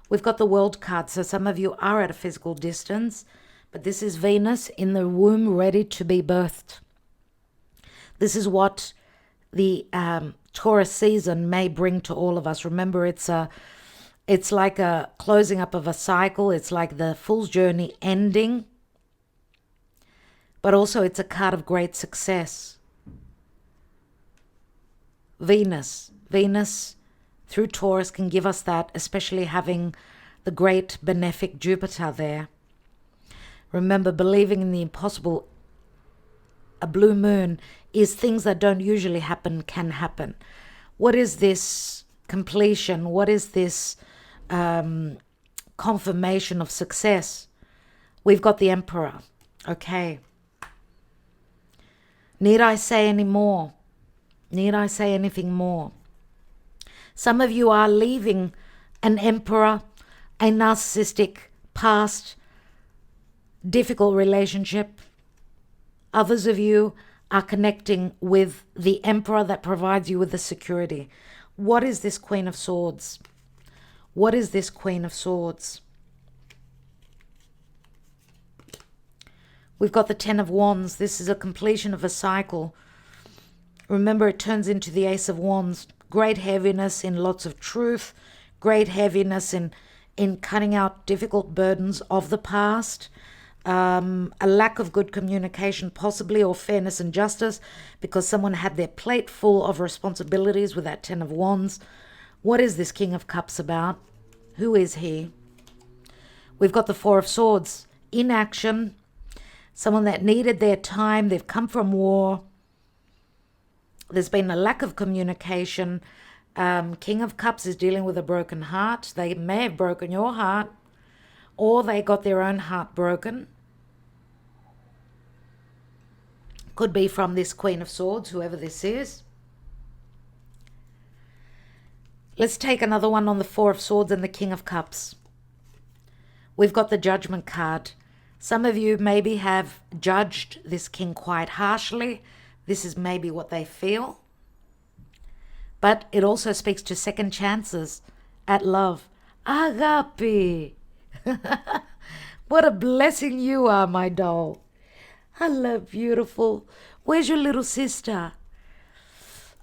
We've got the World card, so some of you are at a physical distance, but this is Venus in the womb ready to be birthed. This is what the Taurus season may bring to all of us. Remember, it's like a closing up of a cycle. It's like the Fool's Journey ending. But also it's a card of great success. Venus through Taurus can give us that, especially having the great benefic Jupiter there. Remember, believing in the impossible, a blue moon is things that don't usually happen can happen. What is this completion? What is this confirmation of success? We've got the Emperor. Okay. Need I say any more? Need I say anything more? Some of you are leaving an Emperor, a narcissistic past, difficult relationship. Others of you are connecting with the Emperor that provides you with the security. What is this Queen of Swords? What is this Queen of Swords? We've got the Ten of Wands. This is a completion of a cycle. Remember, it turns into the Ace of Wands. Great heaviness in lots of truth. Great heaviness in cutting out difficult burdens of the past. A lack of good communication possibly, or fairness and justice, because someone had their plate full of responsibilities with that Ten of Wands. What is this King of Cups about? Who is he? We've got the Four of Swords. Inaction. Someone that needed their time. They've come from war. There's been a lack of communication. King of Cups is dealing with a broken heart. They may have broken your heart, or they got their own heart broken. Could be from this Queen of Swords, whoever this is. Let's take another one on the Four of Swords and the King of Cups. We've got the Judgment card. Some of you maybe have judged this king quite harshly. This is maybe what they feel. But it also speaks to second chances at love. Agape. What a blessing you are, my doll. Hello, beautiful. Where's your little sister?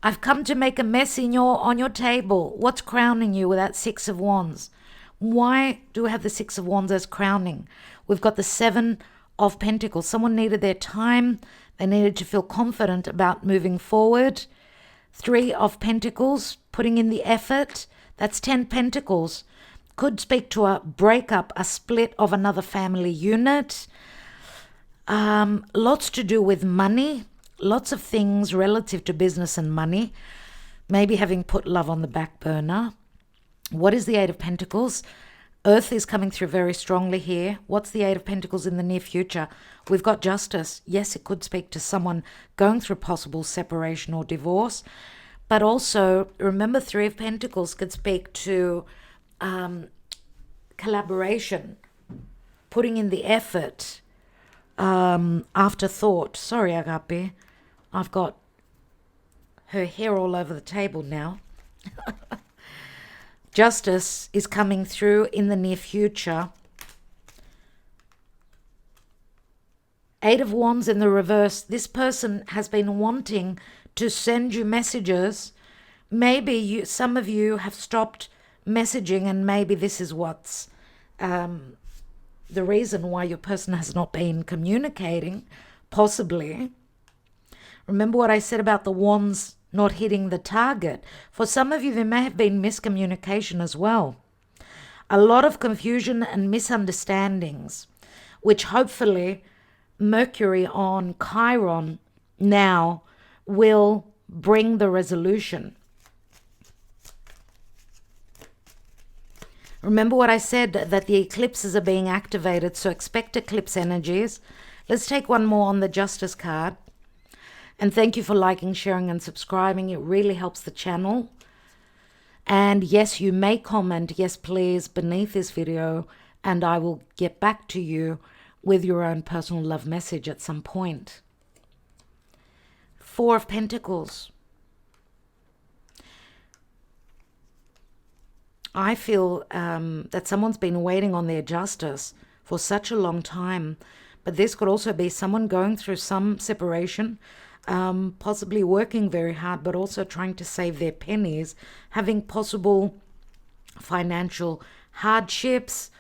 I've come to make a mess on your table. What's crowning you with that Six of Wands? Why do we have the Six of Wands as crowning? We've got the Seven of Pentacles. Someone needed their time. They needed to feel confident about moving forward. Three of Pentacles, putting in the effort. That's 10 Pentacles. Could speak to a breakup, a split of another family unit. Lots to do with money. Lots of things relative to business and money. Maybe having put love on the back burner. What is the Eight of Pentacles? Earth is coming through very strongly here. What's the Eight of Pentacles in the near future? We've got Justice. Yes, it could speak to someone going through possible separation or divorce. But also, remember, Three of Pentacles could speak to collaboration, putting in the effort, afterthought. Sorry, Agape. I've got her hair all over the table now. Justice is coming through in the near future. Eight of Wands in the reverse. This person has been wanting to send you messages. Maybe some of you have stopped messaging, and maybe this is what's the reason why your person has not been communicating, possibly. Remember what I said about the wands not hitting the target. For some of you, there may have been miscommunication as well. A lot of confusion and misunderstandings, which hopefully Mercury on Chiron now will bring the resolution. Remember what I said, that the eclipses are being activated, so expect eclipse energies. Let's take one more on the Justice card. And thank you for liking, sharing, and subscribing. It really helps the channel. And yes, you may comment, yes please, beneath this video, and I will get back to you with your own personal love message at some point. Four of Pentacles. I feel that someone's been waiting on their justice for such a long time, but this could also be someone going through some separation, possibly working very hard, but also trying to save their pennies, having possible financial hardships,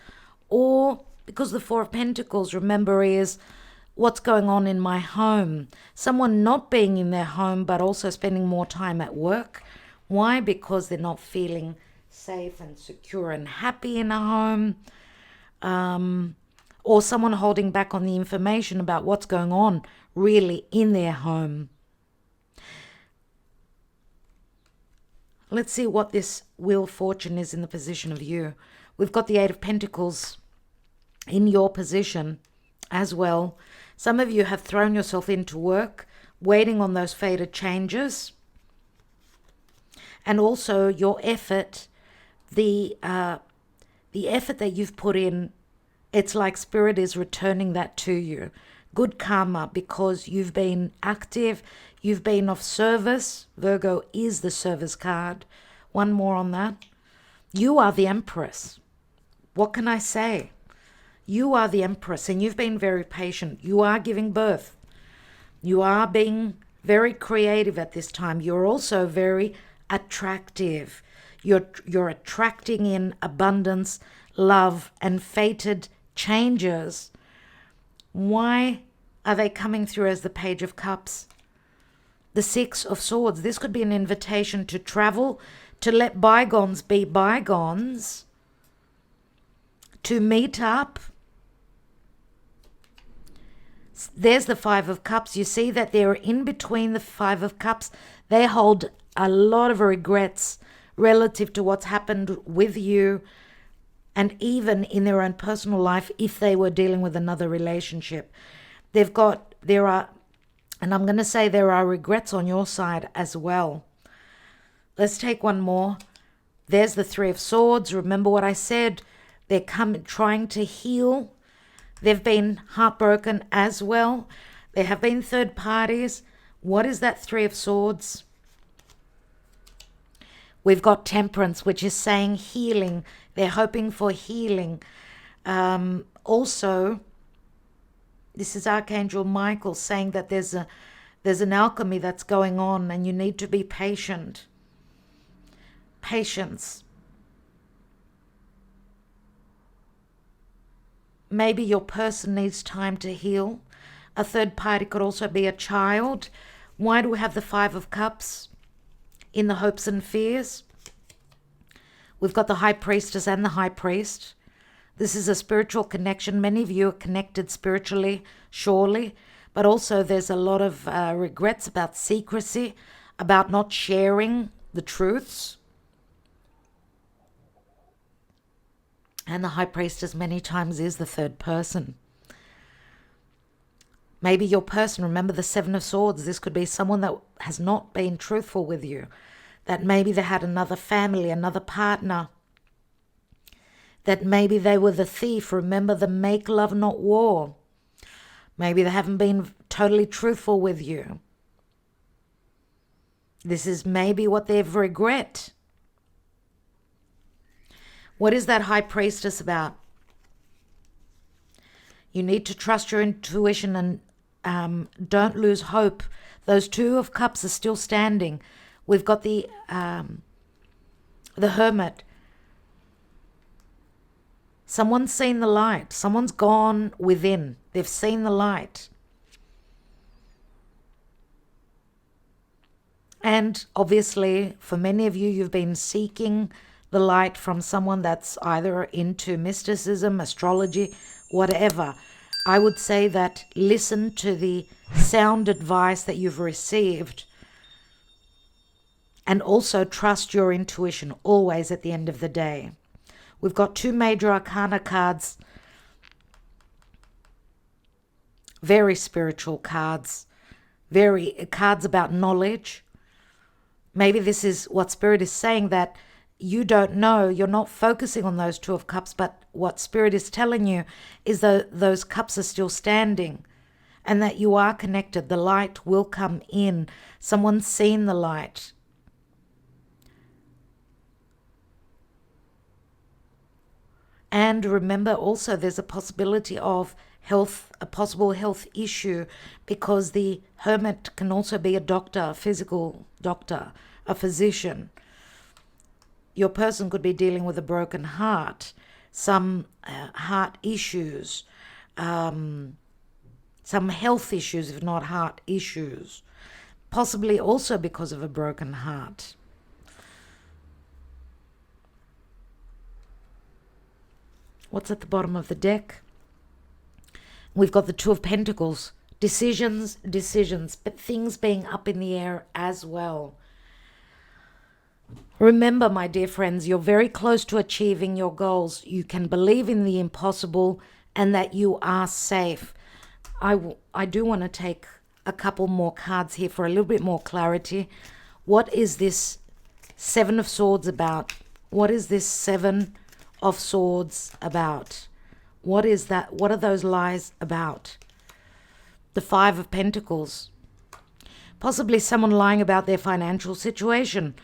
or because the Four of Pentacles, remember, is what's going on in my home. Someone not being in their home, but also spending more time at work. Why? Because they're not feeling safe and secure and happy in a home, or someone holding back on the information about what's going on really in their home. Let's see what this Wheel of Fortune is in the position of you. We've got the Eight of Pentacles in your position as well. Some of you have thrown yourself into work, waiting on those fated changes, and also your effort, the effort that you've put in, it's like Spirit is returning that to you. Good karma, because you've been active, you've been of service. Virgo is the service card. One more on that. You are the Empress. What can I say? You are the Empress, and you've been very patient. You are giving birth. You are being very creative at this time. You're also very attractive. You're attracting in abundance, love, and fated changes. Why are they coming through as the Page of Cups? The Six of Swords. This could be an invitation to travel, to let bygones be bygones, to meet up. There's the Five of Cups. You see that they're in between the Five of Cups. They hold a lot of regrets relative to what's happened with you, and even in their own personal life if they were dealing with another relationship. There are regrets on your side as well. Let's take one more. There's the Three of Swords. Remember what I said? They're trying to heal. They've been heartbroken as well. There have been third parties. What is that Three of Swords? We've got Temperance, which is saying healing. They're hoping for healing. Also, this is Archangel Michael saying that there's an alchemy that's going on, and you need to be patient. Patience. Maybe your person needs time to heal. A third party could also be a child. Why do we have the Five of Cups in the hopes and fears? We've got the High Priestess and the High Priest. This is a spiritual connection. Many of you are connected spiritually, surely, but also there's a lot of regrets about secrecy, about not sharing the truths. And the High Priestess many times is the third person. Maybe your person, remember the Seven of Swords, this could be someone that has not been truthful with you, that maybe they had another family, another partner, that maybe they were the thief. Remember the make love, not war. Maybe they haven't been totally truthful with you. This is maybe what they've regret. What is that High Priestess about? You need to trust your intuition Don't lose hope. Those Two of Cups are still standing. We've got the Hermit. Someone's seen the light. Someone's gone within. They've seen the light. And obviously, for many of you, you've been seeking the light from someone that's either into mysticism, astrology, whatever. I would say that listen to the sound advice that you've received, and also trust your intuition always at the end of the day. We've got 2 major arcana cards, very spiritual cards, cards about knowledge. Maybe this is what Spirit is saying, that you don't know, you're not focusing on those Two of Cups, but what Spirit is telling you is that those cups are still standing and that you are connected. The light will come in. Someone's seen the light. And remember also there's a possibility of a possible health issue, because the Hermit can also be a doctor, a physical doctor, a physician. Your person could be dealing with a broken heart, some heart issues, some health issues, if not heart issues, possibly also because of a broken heart. What's at the bottom of the deck? We've got the Two of Pentacles. Decisions, but things being up in the air as well. Remember, my dear friends, you're very close to achieving your goals. You can believe in the impossible and that you are safe. I do want to take a couple more cards here for a little bit more clarity. What is this Seven of Swords about? What is this Seven of Swords about? What is that? What are those lies about? The Five of Pentacles. Possibly someone lying about their financial situation.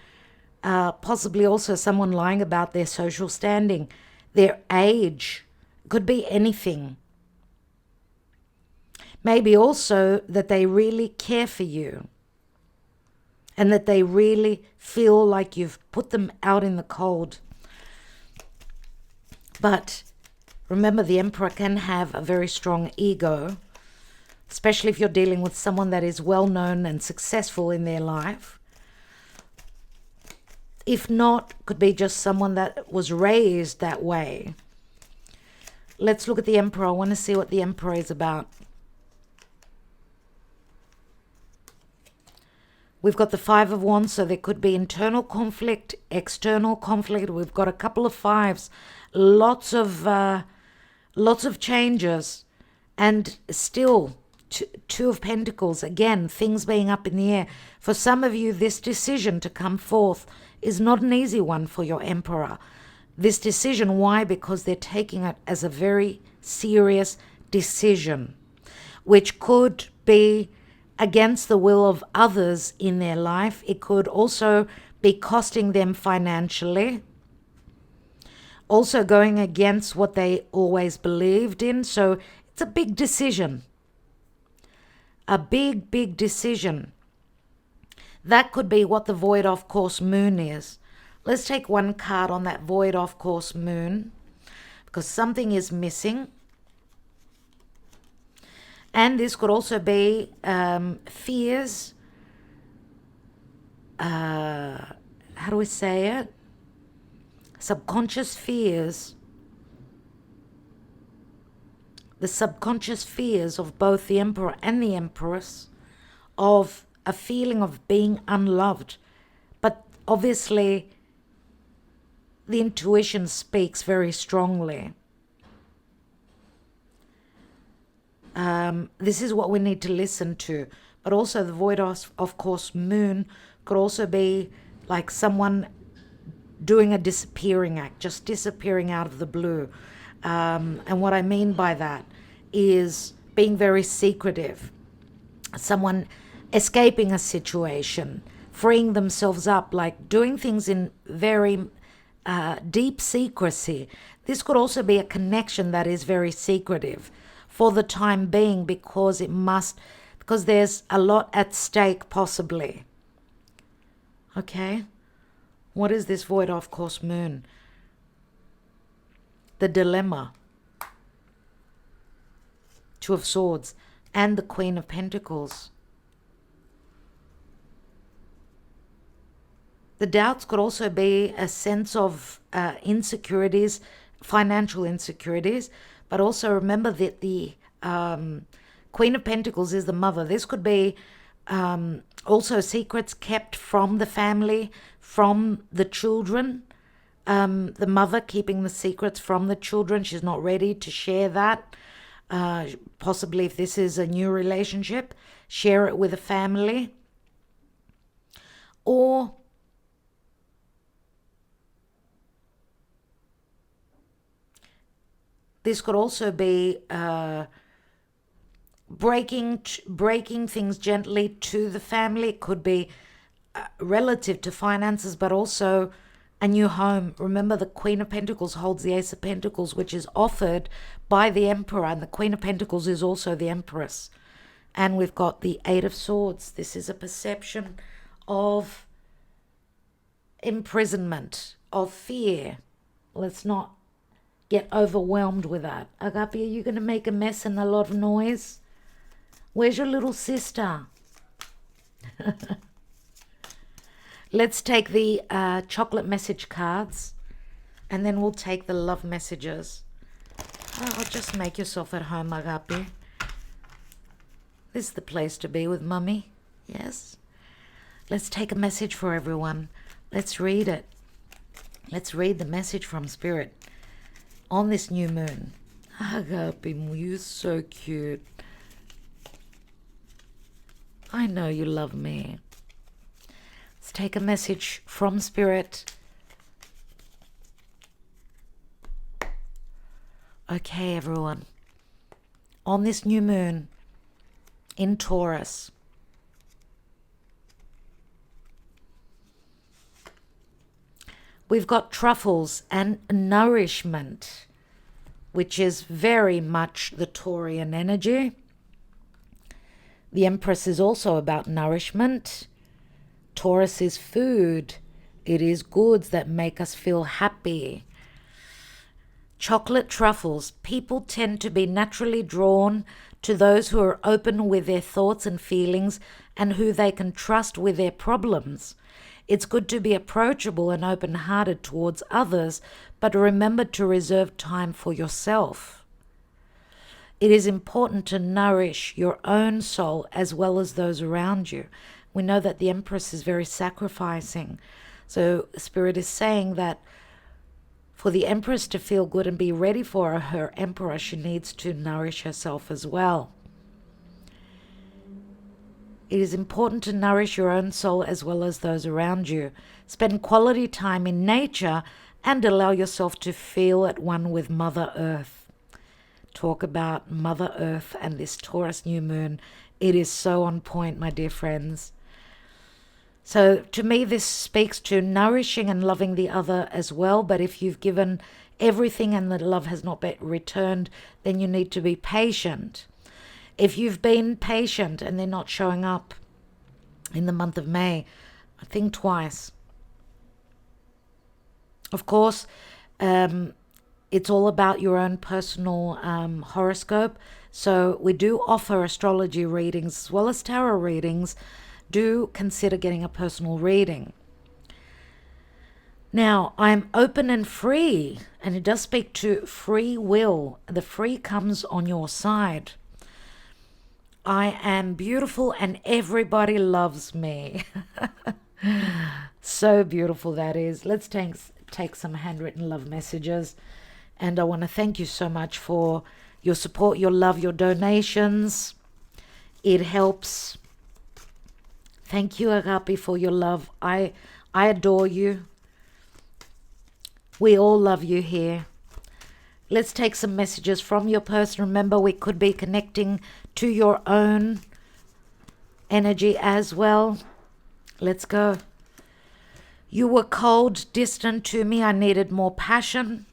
Possibly also someone lying about their social standing, their age. Could be anything. Maybe also that they really care for you and that they really feel like you've put them out in the cold. But remember, the Emperor can have a very strong ego, especially if you're dealing with someone that is well known and successful in their life. If not, could be just someone that was raised that way. Let's look at the Emperor. I want to see what the Emperor is about. We've got the Five of Wands, so there could be internal conflict, external conflict. We've got a couple of fives, lots of changes, and still Two of Pentacles. Again, things being up in the air. For some of you, this decision to come forth is not an easy one for your Emperor. This decision, why? Because they're taking it as a very serious decision, which could be against the will of others in their life. It could also be costing them financially, also going against what they always believed in. So it's a big decision, a big decision. That could be what the void off course moon is. Let's take one card on that void off course moon, because something is missing. And this could also be fears. How do we say it? Subconscious fears. The subconscious fears of both the Emperor and the Empress, of a feeling of being unloved. But obviously, the intuition speaks very strongly. This is what we need to listen to. But also the void of course moon could also be like someone doing a disappearing act, just disappearing out of the blue. And what I mean by that is being very secretive. Someone escaping a situation, freeing themselves up, like doing things in very deep secrecy. This could also be a connection that is very secretive. for the time being, because there's a lot at stake possibly. Okay? What is this void off course moon? The dilemma. Two of Swords and the Queen of Pentacles. The doubts could also be a sense of insecurities, financial insecurities, but also remember that the Queen of Pentacles is the mother. This could be also secrets kept from the family, from the children. The mother keeping the secrets from the children. She's not ready to share that. Possibly if this is a new relationship, share it with a family. Or this could also be breaking things gently to the family. It could be relative to finances, but also a new home. Remember, the Queen of Pentacles holds the Ace of Pentacles, which is offered by the Emperor, and the Queen of Pentacles is also the Empress. And we've got the Eight of Swords. This is a perception of imprisonment, of fear. Let's not get overwhelmed with that. Agape, are you going to make a mess and a lot of noise? Where's your little sister? Let's take the chocolate message cards, and then we'll take the love messages. Oh, just make yourself at home, Agape. This is the place to be with Mummy. Yes. Let's take a message for everyone. Let's read it. Let's read the message from Spirit on this new moon. Agape, you're so cute. I know you love me. Let's take a message from Spirit. Okay, everyone. On this new moon in Taurus, we've got truffles and nourishment, which is very much the Taurian energy. The Empress is also about nourishment. Taurus is food. It is goods that make us feel happy. Chocolate truffles. People tend to be naturally drawn to those who are open with their thoughts and feelings and who they can trust with their problems. It's good to be approachable and open-hearted towards others, but remember to reserve time for yourself. It is important to nourish your own soul as well as those around you. We know that the Empress is very sacrificing. So Spirit is saying that for the Empress to feel good and be ready for her Emperor, she needs to nourish herself as well. It is important to nourish your own soul as well as those around you. Spend quality time in nature and allow yourself to feel at one with Mother Earth. Talk about Mother Earth and this Taurus new moon. It is so on point, my dear friends. So to me, this speaks to nourishing and loving the other as well. But if you've given everything and the love has not been returned, then you need to be patient. If you've been patient and they're not showing up in the month of May, think twice. Of course, it's all about your own personal horoscope. So we do offer astrology readings as well as tarot readings. Do consider getting a personal reading. Now, I'm open and free, and it does speak to free will. The free comes on your side. I am beautiful and everybody loves me. So beautiful that is. Let's take some handwritten love messages. And I want to thank you so much for your support, your love, your donations. It helps. Thank you, Agape, for your love. I adore you. We all love you here. Let's take some messages from your person. Remember, we could be connecting to your own energy as well. Let's go. You were cold, distant to me. I needed more passion.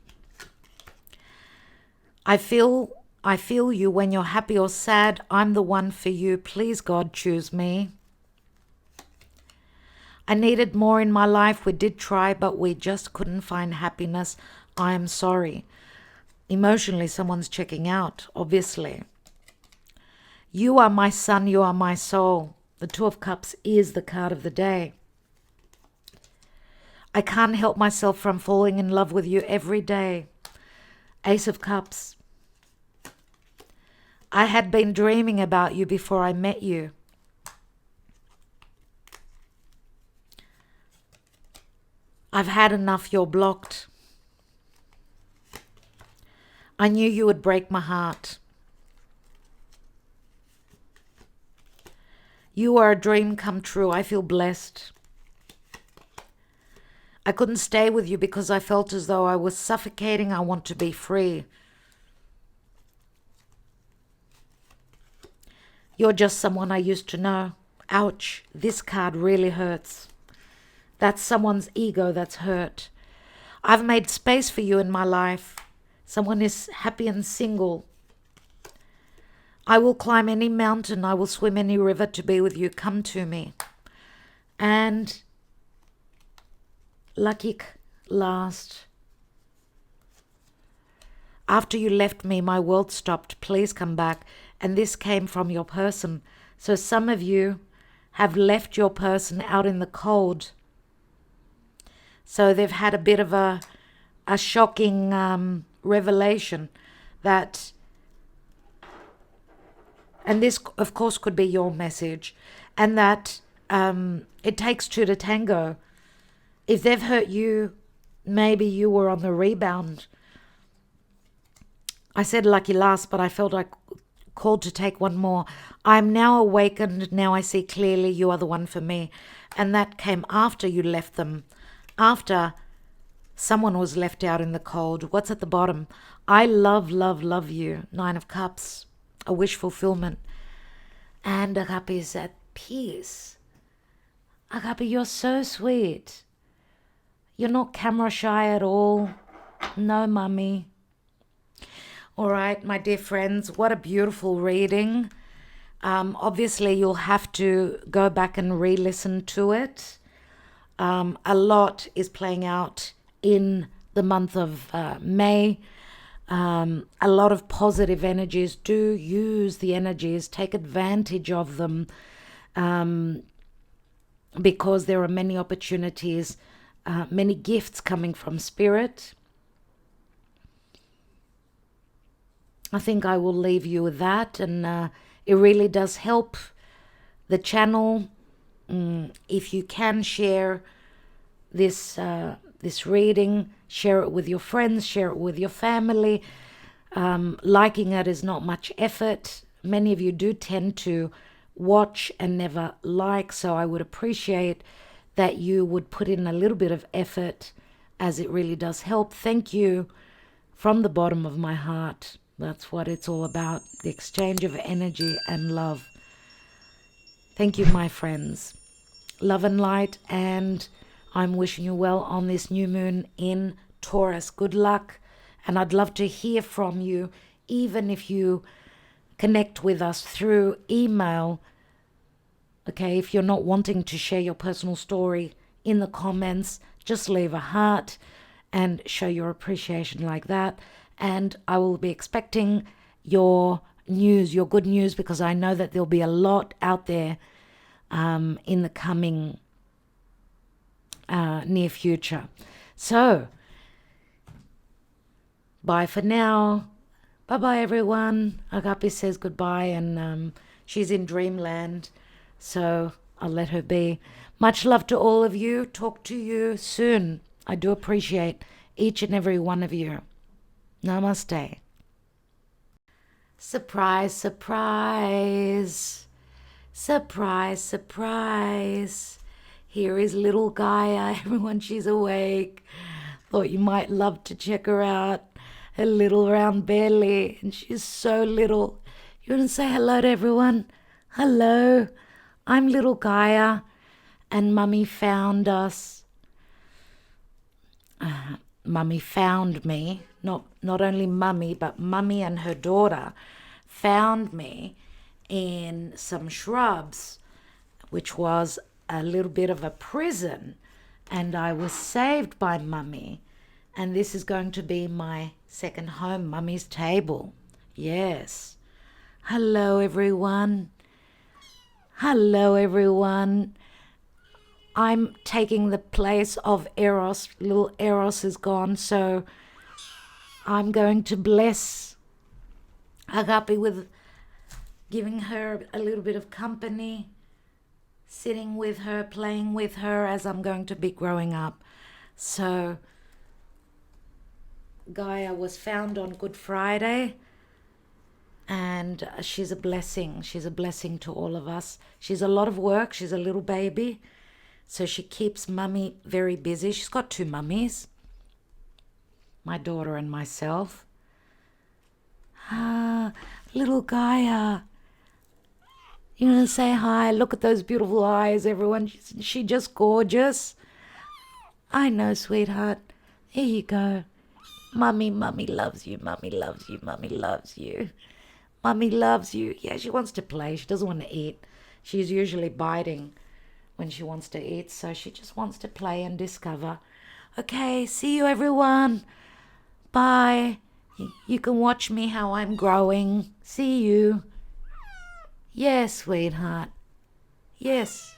I feel I feel you when you're happy or sad. I'm the one for you. Please, God, choose me. I needed more in my life. We did try, but we just couldn't find happiness. I am sorry. Emotionally, someone's checking out, obviously. You are my sun. You are my soul. The Two of Cups is the card of the day. I can't help myself from falling in love with you every day. Ace of Cups. I had been dreaming about you before I met you. I've had enough. You're blocked. I knew you would break my heart. You are a dream come true. I feel blessed. I couldn't stay with you because I felt as though I was suffocating. I want to be free. You're just someone I used to know. Ouch, this card really hurts. That's someone's ego that's hurt. I've made space for you in my life. Someone is happy and single. I will climb any mountain. I will swim any river to be with you. Come to me. And lucky last. After you left me, my world stopped. Please come back. And this came from your person. So some of you have left your person out in the cold. So they've had a bit of a shocking revelation that, and this of course could be your message, and that it takes two to tango. If they've hurt you, maybe you were on the rebound. I said lucky last, but I felt I called to take one more. I'm now awakened. Now I see clearly you are the one for me. And that came after you left them. After someone was left out in the cold. What's at the bottom? I love, love, love you. Nine of Cups. A wish fulfillment. And Agape is at peace. Agape, you're so sweet. You're not camera shy at all. No, mummy. All right, my dear friends, what a beautiful reading. Obviously, you'll have to go back and re-listen to it. A lot is playing out in the month of May. A lot of positive energies. Do use the energies. Take advantage of them because there are many opportunities, many gifts coming from Spirit. I think I will leave you with that, and it really does help the channel. If you can share this reading, share it with your friends, share it with your family. Liking it is not much effort. Many of you do tend to watch and never like, so I would appreciate that you would put in a little bit of effort, as it really does help. Thank you from the bottom of my heart. That's what it's all about, the exchange of energy and love. Thank you, my friends. Love and light, and I'm wishing you well on this new moon in Taurus. Good luck, and I'd love to hear from you, even if you connect with us through email. Okay, if you're not wanting to share your personal story in the comments, just leave a heart and show your appreciation like that. And I will be expecting your news, your good news, because I know that there'll be a lot out there in the coming near future. So, bye for now. Bye-bye, everyone. Agape says goodbye, and she's in dreamland, so I'll let her be. Much love to all of you. Talk to you soon. I do appreciate each and every one of you. Namaste. Surprise, surprise. Surprise, surprise. Here is little Guia. Everyone, she's awake. Thought you might love to check her out. Her little round belly. And she's so little. You want to say hello to everyone? Hello. I'm little Guia. And Mummy found us. Mummy found me. Not only Mummy, but Mummy and her daughter found me in some shrubs, which was a little bit of a prison, and I was saved by Mummy. And this is going to be my second home, Mummy's table. Yes. Hello, everyone. Hello, everyone. I'm taking the place of Eros. Little Eros is gone, so I'm going to bless Agape with giving her a little bit of company, sitting with her, playing with her as I'm going to be growing up. So Guia was found on Good Friday, and she's a blessing. She's a blessing to all of us. She's a lot of work. She's a little baby, so she keeps Mummy very busy. She's got two mummies, my daughter and myself. Little Gaia. You want to say hi? Look at those beautiful eyes, everyone. She just gorgeous. I know, sweetheart. Here you go. Mummy loves you. Mummy loves you. Mummy loves you. Mummy loves you. Yeah, she wants to play. She doesn't want to eat. She's usually biting when she wants to eat, so she just wants to play and discover. Okay, see you, everyone. Bye. You can watch me how I'm growing. See you. Yes, sweetheart. Yes.